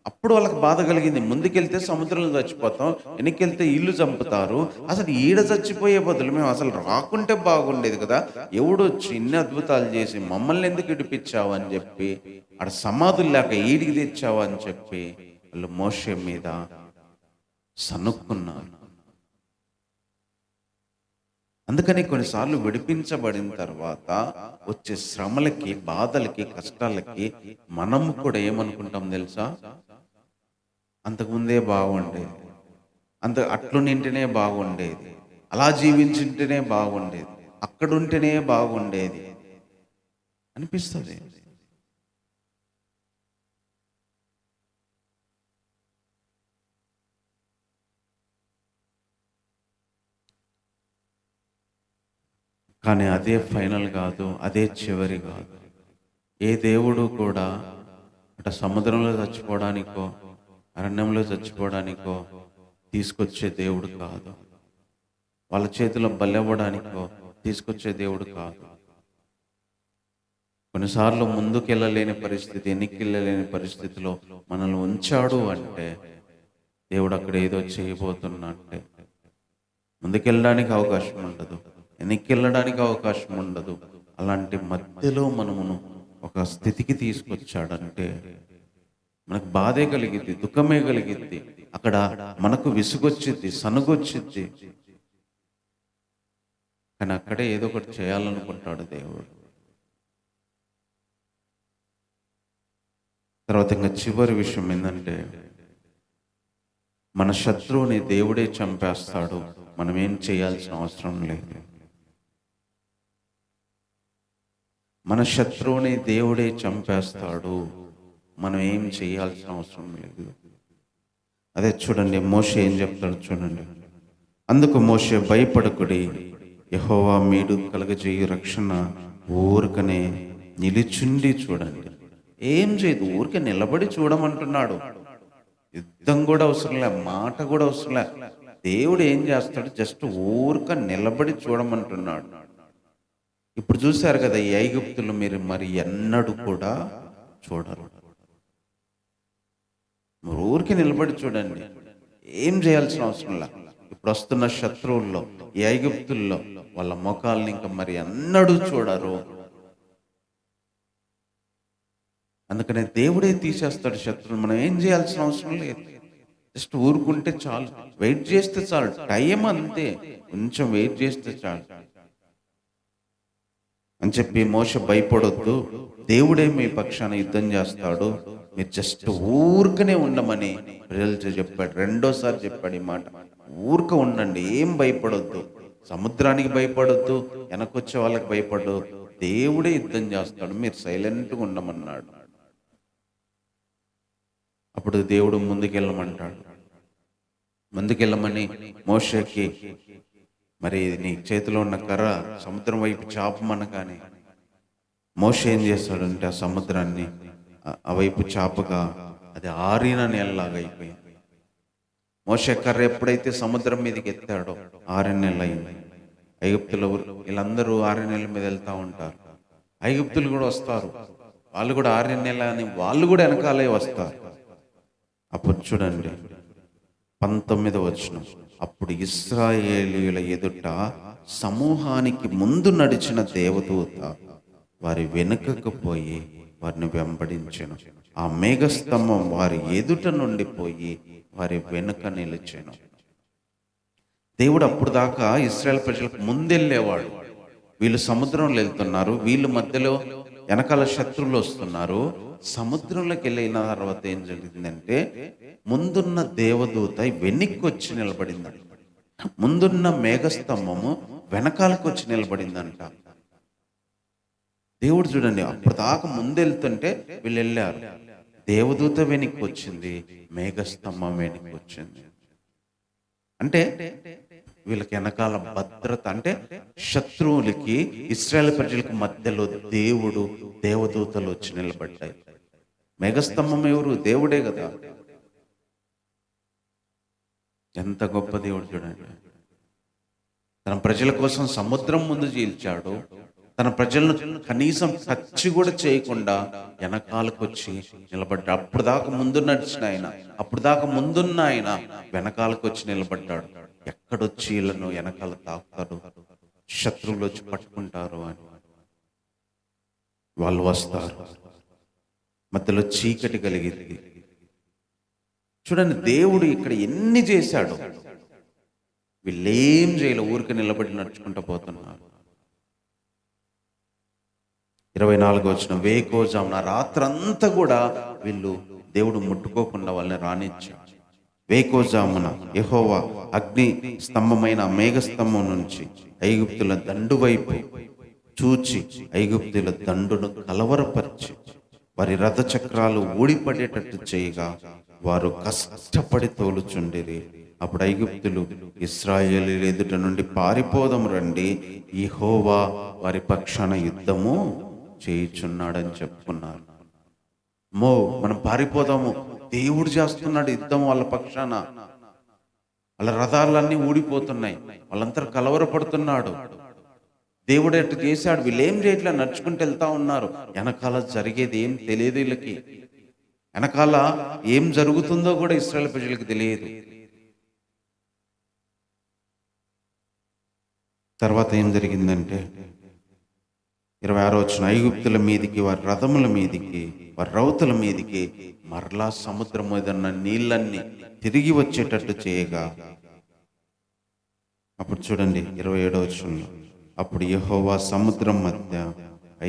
అప్పుడు వాళ్ళకి బాధ కలిగింది, ముందుకెళ్తే సముద్రంలో చచ్చిపోతాం, వెనక్కి ఇల్లు చంపుతారు, అసలు ఈడ చచ్చిపోయే బదులు మేము అసలు రాకుంటే బాగుండేది కదా, ఎవడు చిన్న అద్భుతాలు చేసి మమ్మల్ని ఎందుకు ఇడిపించావు అని చెప్పి, ఆడ సమాధులు లేక ఈడికి తెచ్చావు అని చెప్పి వాళ్ళు మోషే మీద సనుక్కున్నారు. అందుకని కొన్నిసార్లు విడిపించబడిన తర్వాత వచ్చే శ్రమలకి, బాధలకి, కష్టాలకి మనం కూడా ఏమనుకుంటాం తెలుసా? అంతకుముందే బాగుండేది, అట్లుంటేనే బాగుండేది, అలా జీవించుంటేనే బాగుండేది, అక్కడుంటేనే బాగుండేది అనిపిస్తుంది. కానీ అదే ఫైనల్ కాదు, అదే చివరి కాదు. ఏ దేవుడు కూడా అట సముద్రంలో చచ్చిపోవడానికో, అరణ్యంలో చచ్చిపోవడానికో తీసుకొచ్చే దేవుడు కాదు, వాళ్ళ చేతిలో బలవ్వడానికో తీసుకొచ్చే దేవుడు కాదు. కొన్నిసార్లు ముందుకెళ్ళలేని పరిస్థితి, వెనక్కి పరిస్థితిలో మనల్ని ఉంచాడు అంటే దేవుడు అక్కడ ఏదో చేయబోతున్నట్టే. ముందుకెళ్ళడానికి అవకాశం ఉండదు, వెనక్కి వెళ్ళడానికి అవకాశం ఉండదు. అలాంటి మధ్యలో మనమును ఒక స్థితికి తీసుకొచ్చాడంటే మనకు బాధే కలిగిద్ది, దుఃఖమే కలిగిద్ది, అక్కడ మనకు విసుగొచ్చిద్ది, సనుగొచ్చిద్ది. కానీ అక్కడే ఏదో ఒకటి చేయాలనుకుంటాడు దేవుడు. తర్వాత ఇంకా చివరి విషయం ఏంటంటే, మన శత్రువుని దేవుడే చంపేస్తాడు, మనం ఏం చేయాల్సిన అవసరం లేదు. మన శత్రువుని దేవుడే చంపేస్తాడు, మనం ఏం చేయాల్సిన అవసరం లేదు. అదే చూడండి, మోషే ఏం చెప్తాడు చూడండి. అందుకు మోషే, భయపడకుడి, యెహోవా మీడు కలగజేయు రక్షణ ఊరికనే నిలిచుండి చూడండి. ఏం చేయదు, ఊరికే నిలబడి చూడమంటున్నాడు. యుద్ధం కూడా అవసరం లే, మాట కూడా అవసరం లే. దేవుడు ఏం చేస్తాడు, జస్ట్ ఊరిక నిలబడి చూడమంటున్నాడు. ఇప్పుడు చూశారు కదా, ఈ ఐగుప్తులు మీరు మరి ఎన్నడూ కూడా చూడరు. మీరు ఊరికి నిలబడి చూడండి, ఏం చేయాల్సిన అవసరం లే. ఇప్పుడు వస్తున్న శత్రువుల్లో, ఈ ఐగుప్తుల్లో వాళ్ళ ముఖాలని ఇంకా మరి ఎన్నడూ చూడరు. అందుకనే దేవుడే తీసేస్తాడు శత్రువులు, మనం ఏం చేయాల్సిన అవసరం లేదు. జస్ట్ ఊరుకుంటే చాలు, వెయిట్ చేస్తే చాలు, టైం అంతే, కొంచెం వెయిట్ చేస్తే చాలు అని చెప్పి మోషే భయపడొద్దు, దేవుడే మీ పక్షాన యుద్ధం చేస్తాడు, మీరు జస్ట్ ఊరికనే ఉండమని ప్రజలతో చెప్పాడు. రెండోసారి చెప్పాడు ఈ మాట, ఊరిక ఉండండి, ఏం భయపడొద్దు, సముద్రానికి భయపడొద్దు, వెనకొచ్చే వాళ్ళకి భయపడదు, దేవుడే యుద్ధం చేస్తాడు, మీరు సైలెంట్గా ఉండమన్నాడు. అప్పుడు దేవుడు ముందుకెళ్ళమంటాడు. ముందుకెళ్ళమని మోషేకి, మరి నీ చేతిలో ఉన్న కర్ర సముద్రం వైపు చాపమనగానే మోషే ఏం చేస్తాడంటే ఆ సముద్రాన్ని ఆ వైపు చాపగా అది ఆరిన నేలలాగా అయిపోయింది. మోషే కర్ర ఎప్పుడైతే సముద్రం మీదకి ఎత్తాడో 6 నెలలు అయింది. ఐగుప్తులు వీళ్ళందరూ 6 నెలల మీద వెళ్తూ ఉంటారు. ఐగుప్తులు కూడా వస్తారు, వాళ్ళు కూడా 6 నెలల అని వాళ్ళు కూడా వెనకాలే వస్తారు. అప్పుడు చూడండి 19వ వచనం, అప్పుడు ఇశ్రాయేలీయుల ఎదుట సమూహానికి ముందు నడిచిన దేవదూత వారి వెనుకకు పోయి వారిని వెంబడించెను. ఆ మేఘస్తంభం వారి ఎదుట నుండి పోయి వారి వెనుక నిలిచెను. దేవుడు అప్పుడు దాకా ఇశ్రాయేల్ ప్రజలకు ముందెళ్ళేవాడు. వీళ్ళు సముద్రంలో వెళ్తున్నారు, వీళ్ళు మధ్యలో వెనకాల శత్రువులు వస్తున్నారు. సముద్రంలోకి వెళ్ళిన తర్వాత ఏం జరిగిందంటే ముందున్న దేవదూత వెనక్కి వచ్చి నిలబడిందంట. ముందున్న మేఘస్తంభము వెనకాలకు వచ్చి నిలబడిందంట. దేవుడు చూడండి, అప్పుడు దాకా ముందెళ్తుంటే వీళ్ళు వెళ్ళారు, దేవదూత వెనక్కి వచ్చింది, మేఘస్తంభం వెనక్కి వచ్చింది. అంటే వీళ్ళకి వెనకాల భద్రత, అంటే శత్రువులకి ఇశ్రాయేల్ ప్రజలకు మధ్యలో దేవుడు దేవదూతలు వచ్చి నిలబడ్డాయి. మేఘస్తంభం ఎవరు? దేవుడే కదా. ఎంత గొప్ప దేవుడు చూడండి. తన ప్రజల కోసం సముద్రం ముందు చీల్చాడు, తన ప్రజలను కనీసం టచ్ కూడా చేయకుండా వెనకాలకు వచ్చి నిలబడ్డాడు. అప్పుడు దాకా ముందు నడిచిన ఆయన, అప్పుడు దాకా ముందున్న ఆయన వెనకాలకు వచ్చి నిలబడ్డాడు. ఎక్కడొచ్చి వీళ్ళను వెనకాల తాకుతారు, శత్రువులు వచ్చి పట్టుకుంటారు అని వాళ్ళు వస్తారు. మధ్యలో చీకటి కలిగింది. చూడండి దేవుడు ఇక్కడ ఎన్ని చేశాడు, వీళ్ళేం చేయలే, ఊరికి నిలబడి నడుచుకుంటూ పోతున్నారు. 24వ వచనం, వేకోజామున రాత్రంతా కూడా వీళ్ళు దేవుడు ముట్టుకోకుండా వాళ్ళని రానిచ్చాడు. వేకోజామున యెహోవా అగ్ని స్తంభమైన మేఘస్తంభం నుంచి ఐగుప్తుల దండు వైపు చూచి ఐగుప్తుల దండును కలవరపరిచి వారి రథ చక్రాలు ఊడిపడేటట్టు చేయగా వారు కష్టపడి తోలుచుండిరి. అప్పుడు ఐగుప్తులు ఇశ్రాయేలీయుల ఎదుట నుండి పారిపోదాం రండి, యెహోవా వారి పక్షాన యుద్ధము చేయుచున్నాడని చెప్పుకున్నారు. మనం పారిపోదాము, దేవుడు చేస్తున్నాడు యుద్ధం వాళ్ళ పక్షాన. వాళ్ళ రథాలన్నీ ఊడిపోతున్నాయి, వాళ్ళంతా కలవరపడుతున్నాడు. దేవుడు ఎట్టు చేశాడు, వీళ్ళు ఏం చేయట్లా, నడుచుకుంటూ వెళ్తా ఉన్నారు. వెనకాల జరిగేది ఏం తెలియదు వీళ్ళకి, వెనకాల ఏం జరుగుతుందో కూడా ఇశ్రాయేల్ ప్రజలకు తెలియదు. తర్వాత ఏం జరిగిందంటే 26వ వచనం, ఐగుప్తుల మీదికి వారి రథముల మీదికి వారి రౌతుల మీదికి మరలా సముద్రం మీద ఉన్న నీళ్ళన్నీ తిరిగి వచ్చేటట్టు చేయగా, అప్పుడు చూడండి 27వ వచనంలో, అప్పుడు యెహోవా సముద్రం మధ్య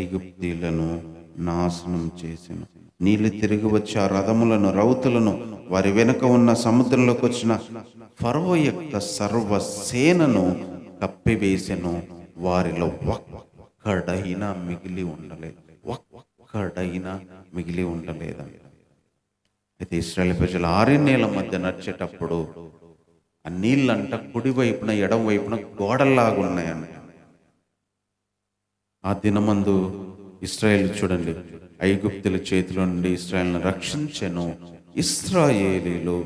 ఐగుప్తీయులను నాశనం చేసెను. నీళ్లు తిరిగి వచ్చి ఆ రథములను రౌతులను వారి వెనుక ఉన్న సముద్రంలోకి వచ్చిన ఫరో యొక్క సర్వ సేనను కప్పివేసెను. వారిలో ఒక్కడైనా మిగిలి ఉండలేదు, ఒక్కడైనా మిగిలి ఉండలేదండి. అయితే ఇశ్రాయేలు ప్రజలు 6 నెలల మధ్య నడిచేటప్పుడు ఆ నీళ్ళంట కుడి వైపున ఎడం వైపున గోడల్లాగా ఉన్నాయన్న. ఆ దినమందు ఇశ్రాయేలు చూడండి ఐగుప్తుల చేతిలో నుండి ఇశ్రాయేలును రక్షించెను. ఇశ్రాయేలీలు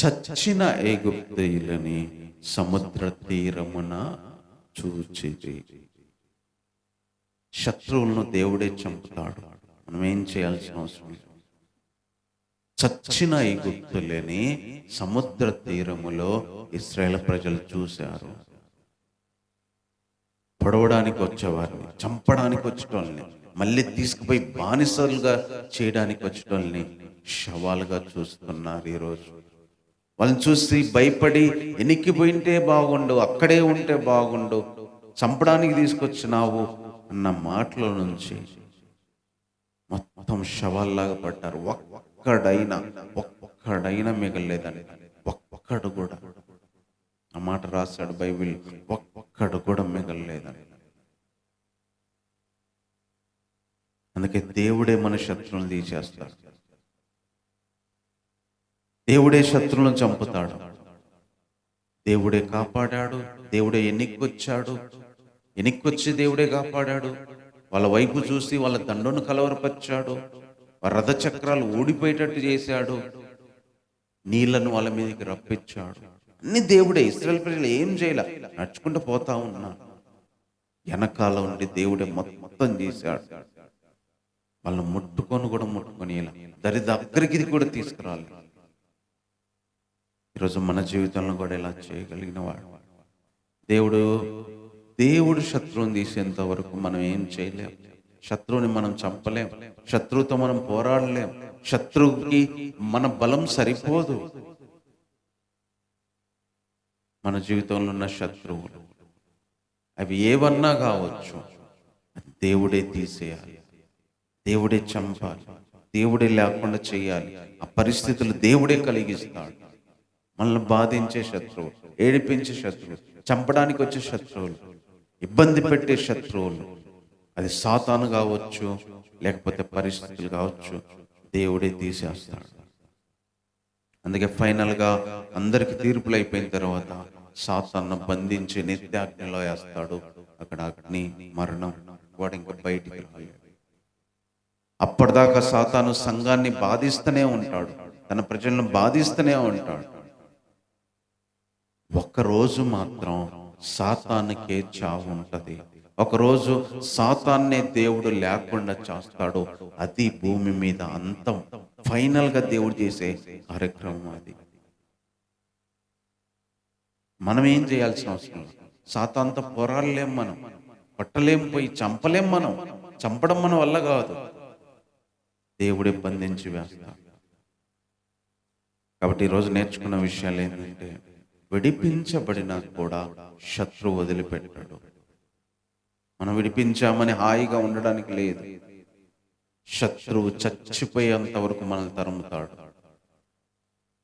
చచ్చిన ఐగుప్తీయులని సముద్ర తీరమున చూచిరి. శత్రువులను దేవుడే చంపుతాడు, మనం ఏం చేయాల్సిన అవసరం లేదు. చచ్చిన ఐగుప్తులని సముద్ర తీరములో ఇశ్రాయేల్ ప్రజలు చూశారు. పొడవడానికి వచ్చేవారిని, చంపడానికి వచ్చేటోళ్ళని, మళ్ళీ తీసుకుపోయి బానిసలుగా చేయడానికి వచ్చేటోళ్ళని శవాలుగా చూస్తున్నారు ఈరోజు. వాళ్ళని చూసి భయపడి ఎనిక్కిపోయింటే బాగుండు, అక్కడే ఉంటే బాగుండు, చంపడానికి తీసుకొచ్చినావు అన్న మాటల నుంచి మొత్తం శవాల్లాగా పడ్డారు. ఒక్కడైనా మిగలలేదండి. ఒక్కడు కూడా. ఆ మాట రాశాడు బైబిల్. ఒక్కడు కూడా మిగలలేదండి. అందుకే దేవుడే మన శత్రువులను తీసేస్తాడు. దేవుడే శత్రువులను చంపుతాడు. దేవుడే కాపాడాడు. దేవుడే ఎన్నికొచ్చి దేవుడే కాపాడాడు. వాళ్ళ వైపు చూసి వాళ్ళ దండును కలవరపరిచాడు. రథ చక్రాలు ఊడిపోయేటట్టు చేశాడు. నీళ్లను వాళ్ళ మీదకి రప్పించాడు. అన్ని దేవుడే. ఇశ్రాయేలు ప్రజలు ఏం చేయలే, నడుచుకుంటూ పోతా ఉన్నారు. వెనకాల ఉండి దేవుడే మొత్తం చేశాడు. వాళ్ళని ముట్టుకొని ఇలా దరి దగ్గరికి కూడా తీసుకురాలి. ఈరోజు మన జీవితంలో కూడా ఇలా చేయగలిగిన వాడు దేవుడు శత్రువుని తీసేంత వరకు మనం ఏం చేయలేం. శత్రువుని మనం చంపలేం. శత్రువుతో మనం పోరాడలేం. శత్రువుకి మన బలం సరిపోదు. మన జీవితంలో ఉన్న శత్రువులు అవి ఏవన్నా కావచ్చు, దేవుడే తీసేయాలి. దేవుడే చంపాలి. దేవుడే లేకుండా చేయాలి. ఆ పరిస్థితులు దేవుడే కలిగిస్తాడు. మనల్ని బాధించే శత్రువు, ఏడిపించే శత్రువు, చంపడానికి వచ్చే శత్రువులు, ఇబ్బంది పెట్టే శత్రువులు, అది సాతాను కావచ్చు, లేకపోతే పరిస్థితులు కావచ్చు, దేవుడే తీసేస్తాడు. అందుకే ఫైనల్గా అందరికి తీర్పులు అయిపోయిన తర్వాత సాతాను బంధించి నిత్యాగ్నిలో వేస్తాడు. అక్కడ అగ్ని, మరణం, వాడు ఇంకా బయటికి రాలేడు. అప్పటిదాకా సాతాను సంఘాన్ని బాధిస్తూనే ఉంటాడు, తన ప్రజలను బాధిస్తూనే ఉంటాడు. ఒక్కరోజు మాత్రం సాతానుకే చావు ఉంటది. ఒకరోజు సాతాన్నే దేవుడు లేకుండా చేస్తాడు. అది భూమి మీద అంతం. ఫైనల్ గా దేవుడు చేసే కార్యక్రమం అది. మనం ఏం చేయాల్సిన అవసరం లేదు. సాతాన్తో పోరాడలేం, మనం పట్టలేం, పోయి చంపలేం. మనం చంపడం మన వల్ల కాదు, దేవుడే బంధించి వేస్తాడు. కాబట్టి ఈరోజు నేర్చుకున్న విషయాలు ఏంటంటే, విడిపించబడినా కూడా శత్రువు వదిలిపెట్టాడు. మనం విడిపించామని హాయిగా ఉండడానికి లేదు. శత్రువు చచ్చిపోయేంత వరకు మనల్ని తరుముతాడు.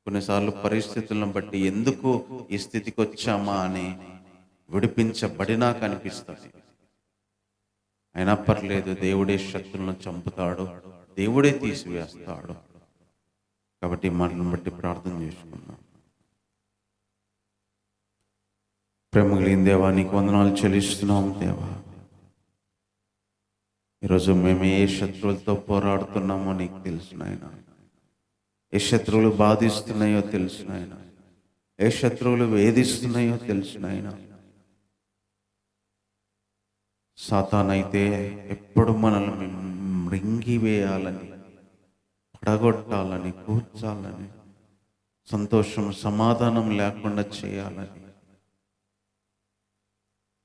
కొన్నిసార్లు పరిస్థితులను బట్టి ఎందుకు ఈ స్థితికి వచ్చామా అని విడిపించబడినా కనిపిస్తుంది. అయినా పర్లేదు, దేవుడే శత్రువులను చంపుతాడు, దేవుడే తీసివేస్తాడు. కాబట్టి మనల్ని బట్టి ప్రార్థన చేసుకుందాం. ప్రేమ కలిగిన దేవా, నీకు వందనాలు చెల్లిస్తున్నాం దేవా. ఈరోజు మేము ఏ శత్రువులతో పోరాడుతున్నామో నీకు తెలుసు నాయన. ఏ శత్రువులు బాధిస్తున్నాయో తెలుసు నాయన. ఏ శత్రువులు వేధిస్తున్నాయో తెలుసు నాయన. సాతానైతే ఎప్పుడు మనల్ని మృంగివేయాలని, పడగొట్టాలని, కూర్చాలని, సంతోషం సమాధానం లేకుండా చేయాలని,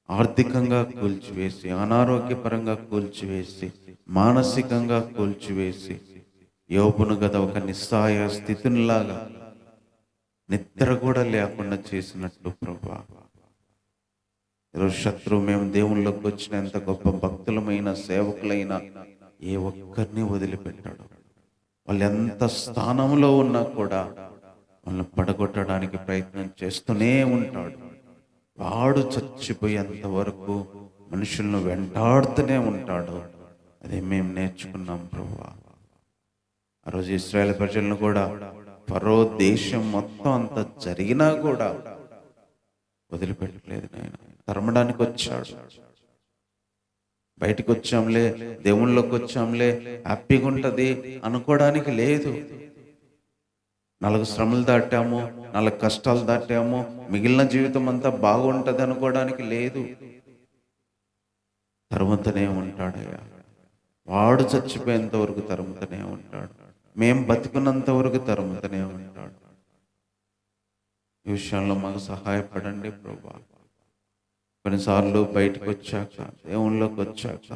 ఆర్థికంగా కూల్చివేసి, అనారోగ్యపరంగా కూల్చివేసి, మానసికంగా కూల్చివేసి, యోబును గద ఒక నిస్సహాయ స్థితినిలాగా నిద్ర కూడా లేకుండా చేసినట్టు ప్రభువా, ఈరోజు శత్రువు మేము దేవుళ్ళకి వచ్చిన ఎంత గొప్ప భక్తులమైన, సేవకులైన ఏ ఒక్కరిని వదిలిపెట్టాడు. వాళ్ళు ఎంత స్థానంలో ఉన్నా కూడా వాళ్ళని పడగొట్టడానికి ప్రయత్నం చేస్తూనే ఉంటాడు. వాడు చచ్చిపోయేంత వరకు మనుషులను వెంటాడుతూనే ఉంటాడు. అదే మేము నేర్చుకున్నాం ప్రభువా. ఆ రోజు ఇశ్రాయేల్ ప్రజలను కూడా ఫరో దేశం మొత్తం అంత జరిగినా కూడా వదిలిపెట్టలేదు నాయన. తరమడానికి వచ్చాడు. బయటకు వచ్చాంలే, దేవుళ్ళలోకి వచ్చాంలే, హ్యాపీగా ఉంటుంది అనుకోవడానికి లేదు. 4 శ్రమలు దాటాము, 4 కష్టాలు దాటాము, మిగిలిన జీవితం అంతా బాగుంటుంది అనుకోవడానికి లేదు. తరుముతూనే ఉంటాడయ్యా. వాడు చచ్చిపోయేంత వరకు తరుముతూనే ఉంటాడు. మేం బతికున్నంత వరకు తరుముతూనే ఉంటాడు. ఈ విషయంలో మాకు సహాయపడండి ప్రభువా. కొన్నిసార్లు బయటకు వచ్చాక, దేవుళ్ళలోకి వచ్చాక,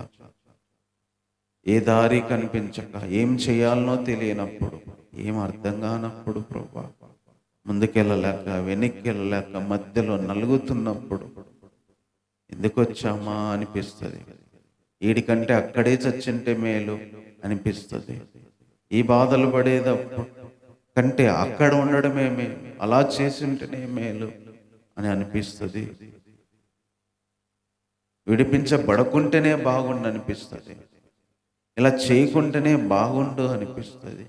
ఏ దారి కనిపించక, ఏం చేయాలనో తెలియనప్పుడు, ఏం అర్థం కానప్పుడు ప్రభువా, ముందుకెళ్ళలేక వెనక్కి వెళ్ళలేక మధ్యలో నలుగుతున్నప్పుడు ఎందుకు వచ్చామా అనిపిస్తుంది. వీడికంటే అక్కడే చచ్చింటే మేలు అనిపిస్తుంది. ఈ బాధలు పడేటప్పుడు కంటే అక్కడ ఉండడమే మేలు, అలా చేసి ఉంటేనే మేలు అని అనిపిస్తుంది. విడిపించబడకుంటేనే బాగుండు అనిపిస్తుంది. ఇలా చేయకుంటేనే బాగుండు అనిపిస్తుంది.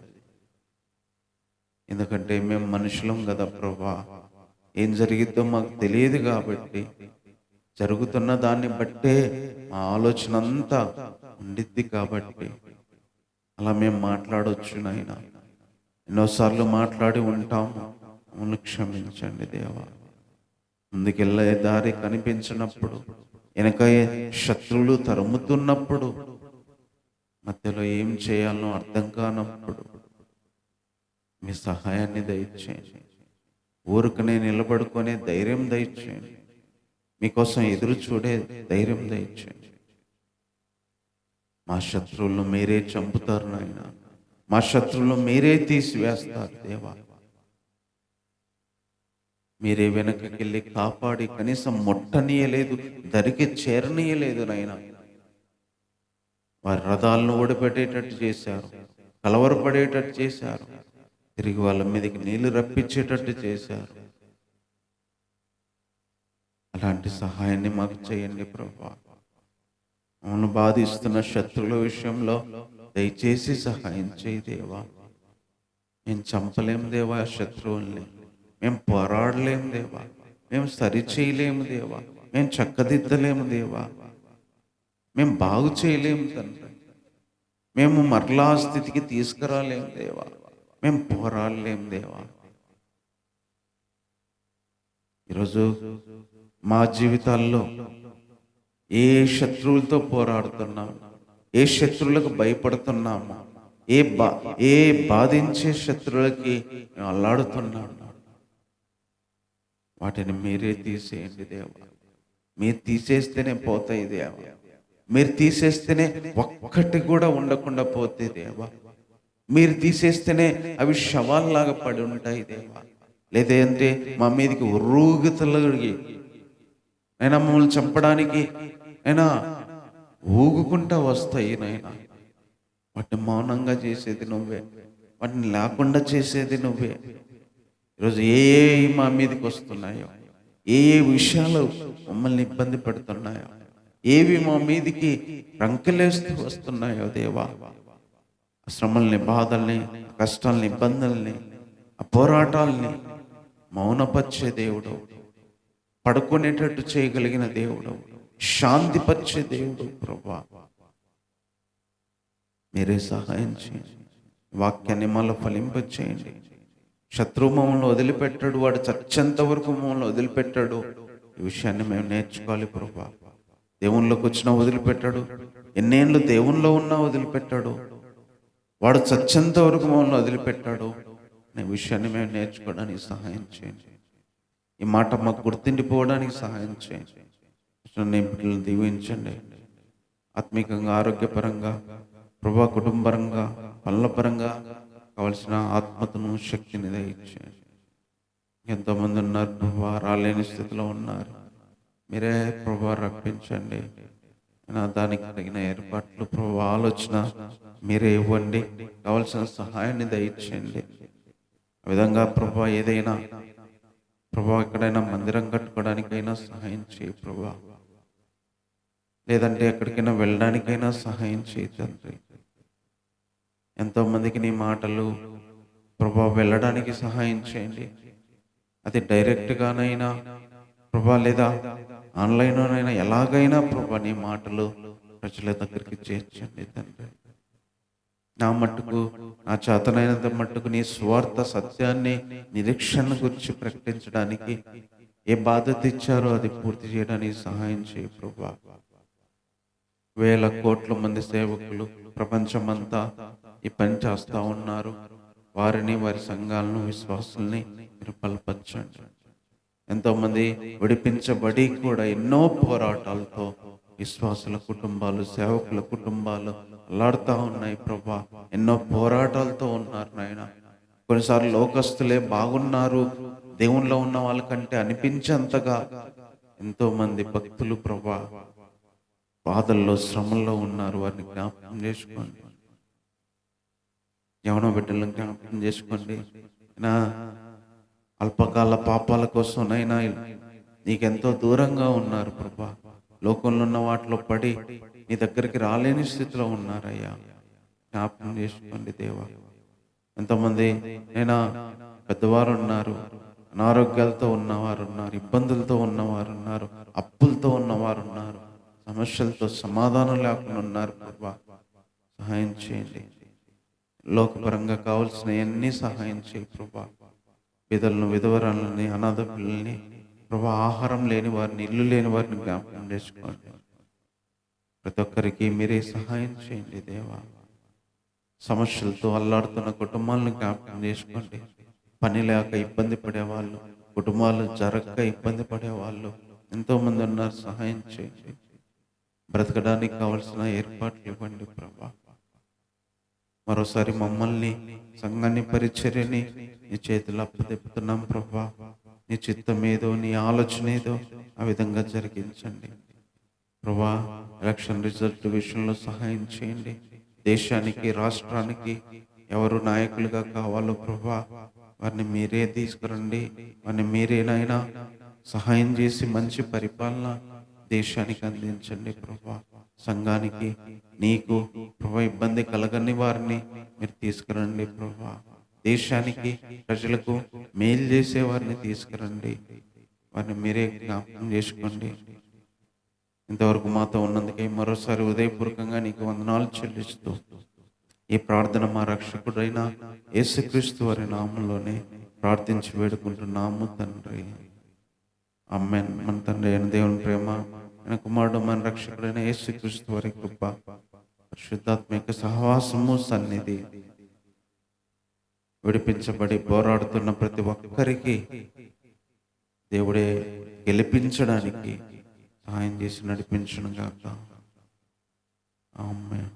ఎందుకంటే మేము మనుషులం కదా ప్రభా, ఏం జరిగిద్దో మాకు తెలియదు కాబట్టి జరుగుతున్న దాన్ని బట్టే మా ఆలోచన అంతా ఉండిద్ది కాబట్టి అలా మేము మాట్లాడవచ్చు నాయన. ఎన్నోసార్లు మాట్లాడి ఉంటాము, మమ్మల్ని క్షమించండి దేవా. ముందుకెళ్ళే దారి కనిపించినప్పుడు, వెనక శత్రువులు తరుముతున్నప్పుడు, మధ్యలో ఏం చేయాలో అర్థం కానప్పుడు మీ సహాయాన్ని దయచేయండి. ఊరుకునే నిలబడుకునే ధైర్యం దయచేయండి. మీకోసం ఎదురు చూడే ధైర్యం దయచేయండి. మా శత్రువులను మీరే చంపుతారు నాయన, మా శత్రువులను మీరే తీసివేస్తారు దేవా. మీరే వెనకకెళ్ళి కాపాడి కనీసం ముట్టనీయలేదు, దరికి చేరనీయలేదు నాయన. వారి రథాలను ఓడిపెట్టేటట్టు చేశారు, కలవరపడేటట్టు చేశారు, తిరిగి వాళ్ళ మీదకి నీళ్లు రప్పించేటట్టు చేశారు. అలాంటి సహాయాన్ని మాకు చేయండి ప్రభా. మమ్మల్ని బాధిస్తున్న శత్రువుల విషయంలో దయచేసి సహాయం చేయి దేవా. మేము చంపలేము దేవా శత్రువుల్ని, మేము పోరాడలేము దేవా, మేము సరిచేయలేము దేవా, మేము చక్కదిద్దలేము దేవా, మేము బాగు చేయలేము తండ్రి, మేము మరలా స్థితికి తీసుకురాలేము దేవా, మేము పోరాడలేము దేవా. ఈరోజు మా జీవితాల్లో ఏ శత్రువులతో పోరాడుతున్నాము, ఏ శత్రువులకు భయపడుతున్నాము, ఏ బాధించే శత్రువులకి మేము అల్లాడుతున్నాము, వాటిని మీరే తీసేయండి దేవా. మీరు తీసేస్తేనే పోతాయి దేవా, మీరు తీసేస్తేనే ఒక్కటి కూడా ఉండకుండా పోతే దేవా, మీరు తీసేస్తేనే అవి శవాల్లాగా పడి ఉంటాయి దేవా. లేదంటే మా మీదకి ఉర్రూగుతలగి అయినా మమ్మల్ని చంపడానికి అయినా ఊగుకుంటా వస్తాయి నైనా. వాటిని మౌనంగా చేసేది నువ్వే, వాటిని లేకుండా చేసేది నువ్వే. ఈరోజు ఏ మా మీదకి వస్తున్నాయో, ఏ విషయాలు మమ్మల్ని ఇబ్బంది పెడుతున్నాయో, ఏవి మా మీదికి రంకెలేస్తూ వస్తున్నాయో దేవా, శ్రమల్ని, బాధల్ని, కష్టాలని, ఇబ్బందుల్ని, ఆ పోరాటాల్ని మౌనపరిచే దేవుడు, పడుకునేటట్టు చేయగలిగిన దేవుడు, శాంతిపరిచే దేవుడు ప్రభా. మీరే సహాయం చేయండి. వాక్యాన్ని మళ్ళీ ఫలింపచేయండి. శత్రువు మమ్మల్ని వదిలిపెట్టాడు, వాడు చచ్చేంత వరకు మమ్మల్ని వదిలిపెట్టాడు. ఈ విషయాన్ని మేము నేర్చుకోవాలి ప్రభా. దేవునిలోకి వచ్చినా వదిలిపెట్టాడు, ఎన్నేళ్ళు దేవునిలో ఉన్నా వదిలిపెట్టాడు, వాడు చచ్చేంత వరకు మమ్మల్ని వదిలిపెట్టాడు అనే విషయాన్ని మేము నేర్చుకోవడానికి సహాయం చేయండి. ఈ మాట మాకు గుర్తుండిపోవడానికి సహాయం చేయండి. బిడ్డలను దీవించండి. ఆత్మీకంగా, ఆరోగ్యపరంగా ప్రభా, కుటుంబపరంగా, పనులపరంగా కావలసిన ఆత్మతను, శక్తిని దయచేయండి. ఎంతోమంది ఉన్నారు ప్రభా, రాలేని స్థితిలో ఉన్నారు. మీరే ప్రభా రప్పించండి. దానికి తగిన ఏర్పాట్లు ప్రభా, ఆలోచన మీరే ఇవ్వండి. కావలసిన సహాయాన్ని దయచేయండి. ఆ విధంగా ప్రభా, ఏదైనా ప్రభా, ఎక్కడైనా మందిరం కట్టుకోవడానికైనా సహాయం చేయి ప్రభా, లేదంటే ఎక్కడికైనా వెళ్ళడానికైనా సహాయం చేయి తండ్రి. ఎంతోమందికి నీ మాటలు ప్రభా వెళ్ళడానికి సహాయం చేయండి. అది డైరెక్ట్గానైనా ప్రభా, లేదా ఆన్లైన్లోనైనా ఎలాగైనా ప్రభా నీ మాటలు ప్రజల దగ్గరికి చేర్చండి తండ్రి. నా మట్టుకు, నా చేతనైనంత మట్టుకు నీ స్వార్థ సత్యాన్ని, నిరీక్షణ గురించి ప్రకటించడానికి ఏ బాధ్యత ఇచ్చారో అది పూర్తి చేయడానికి సహాయం చేయి ప్రభా. వేల కోట్ల మంది సేవకులు ప్రపంచమంతా ఈ పని చేస్తూ ఉన్నారు. వారిని, వారి సంఘాలను, విశ్వాసుల్ని మీరు బలపరచండి. ఎంతోమంది విడిపించబడి కూడా ఎన్నో పోరాటాలతో విశ్వాసుల కుటుంబాలు, సేవకుల కుటుంబాలు అల్లాడుతూ ఉన్నాయి ప్రభా. ఎన్నో పోరాటాలతో ఉన్నారు నాయన. కొన్నిసార్లు లోకస్తులే బాగున్నారు, దేవునిలో ఉన్న వాళ్ళకంటే అనిపించేంతగా ఎంతో మంది భక్తులు ప్రభా బాధల్లో, శ్రమల్లో ఉన్నారు. వారిని జ్ఞాపకం చేసుకోండి. యవన బిడ్డలను జ్ఞాపకం చేసుకోండి. నా అల్పకాల పాపాల కోసం నైనా నీకెంతో దూరంగా ఉన్నారు ప్రభా. లోకంలో ఉన్న వాటిలో పడి నీ దగ్గరికి రాలేని స్థితిలో ఉన్నారయ్యా. జ్ఞాపకం చేసుకోండి దేవా. ఎంతోమంది నైనా పెద్దవారు ఉన్నారు, అనారోగ్యాలతో ఉన్నవారు ఉన్నారు, ఇబ్బందులతో ఉన్నవారు ఉన్నారు, అప్పులతో ఉన్నవారు ఉన్నారు, సమస్యలతో సమాధానం లేకుండా ఉన్నారు ప్రభా. సహాయం చేయండి. లోకపరంగా కావాల్సిన అన్ని సహాయం చేయి ప్రభా. విధులను, విధవరాలని, అనాథ పిల్లల్ని ప్రభా, ఆహారం లేని వారిని, ఇల్లు లేని వారిని జ్ఞాపకం చేసుకోండి. ప్రతి ఒక్కరికి మీరే సహాయం చేయండి దేవా. సమస్యలతో అల్లాడుతున్న కుటుంబాలను జ్ఞాపకం చేసుకోండి. పని లేక ఇబ్బంది పడేవాళ్ళు, కుటుంబాలు జరగక ఇబ్బంది పడేవాళ్ళు ఎంతోమంది ఉన్నారు. సహాయం చేయండి. బ్రతకడానికి కావలసిన ఏర్పాట్లు ఇవ్వండి ప్రభా. మరోసారి మమ్మల్ని, సంఘాన్ని, పరిచర్యని నీ చేతులు అప్పచెప్తున్నాం ప్రభా. నీ చిత్తం ఏదో, నీ ఆలోచన ఏదో ఆ విధంగా జరిగించండి ప్రభా. ఎలక్షన్ రిజల్ట్ విషయంలో సహాయం చేయండి. దేశానికి, రాష్ట్రానికి ఎవరు నాయకులుగా కావాలో ప్రభా, వారిని మీరే తీసుకురండి. వారిని మీరేనైనా సహాయం చేసి మంచి పరిపాలన దేశానికి అందించండి ప్రభా. సంఘానికి, నీకు ప్రభా ఇబ్బంది కలగని వారిని మీరు తీసుకురండి ప్రభా. దేశానికి, ప్రజలకు మేలు చేసే వారిని తీసుకురండి. వారిని మీరే జ్ఞాపకం చేసుకోండి. ఇంతవరకు మాతో ఉన్నందుకే మరోసారి ఉదయపూర్వకంగా నీకు వందనాలు చెల్లిస్తూ ఈ ప్రార్థన మా రక్షకుడైన యేసుక్రీస్తు వారి నామంలోనే ప్రార్థించి వేడుకుంటున్నాము తండ్రి. ఆమేన్. మన తండ్రి అయిన దేవుని ప్రేమ, మన కుమారుడు, మన రక్షకుడైన యేసుక్రీస్తు వారి కృప, పరిశుద్ధాత్మిక సహవాసము, సన్నిధి విడిపించబడి పోరాడుతున్న ప్రతి ఒక్కరికి దేవుడే గెలిపించడానికి సహాయం చేసి నడిపించును గాక. ఆమేన్.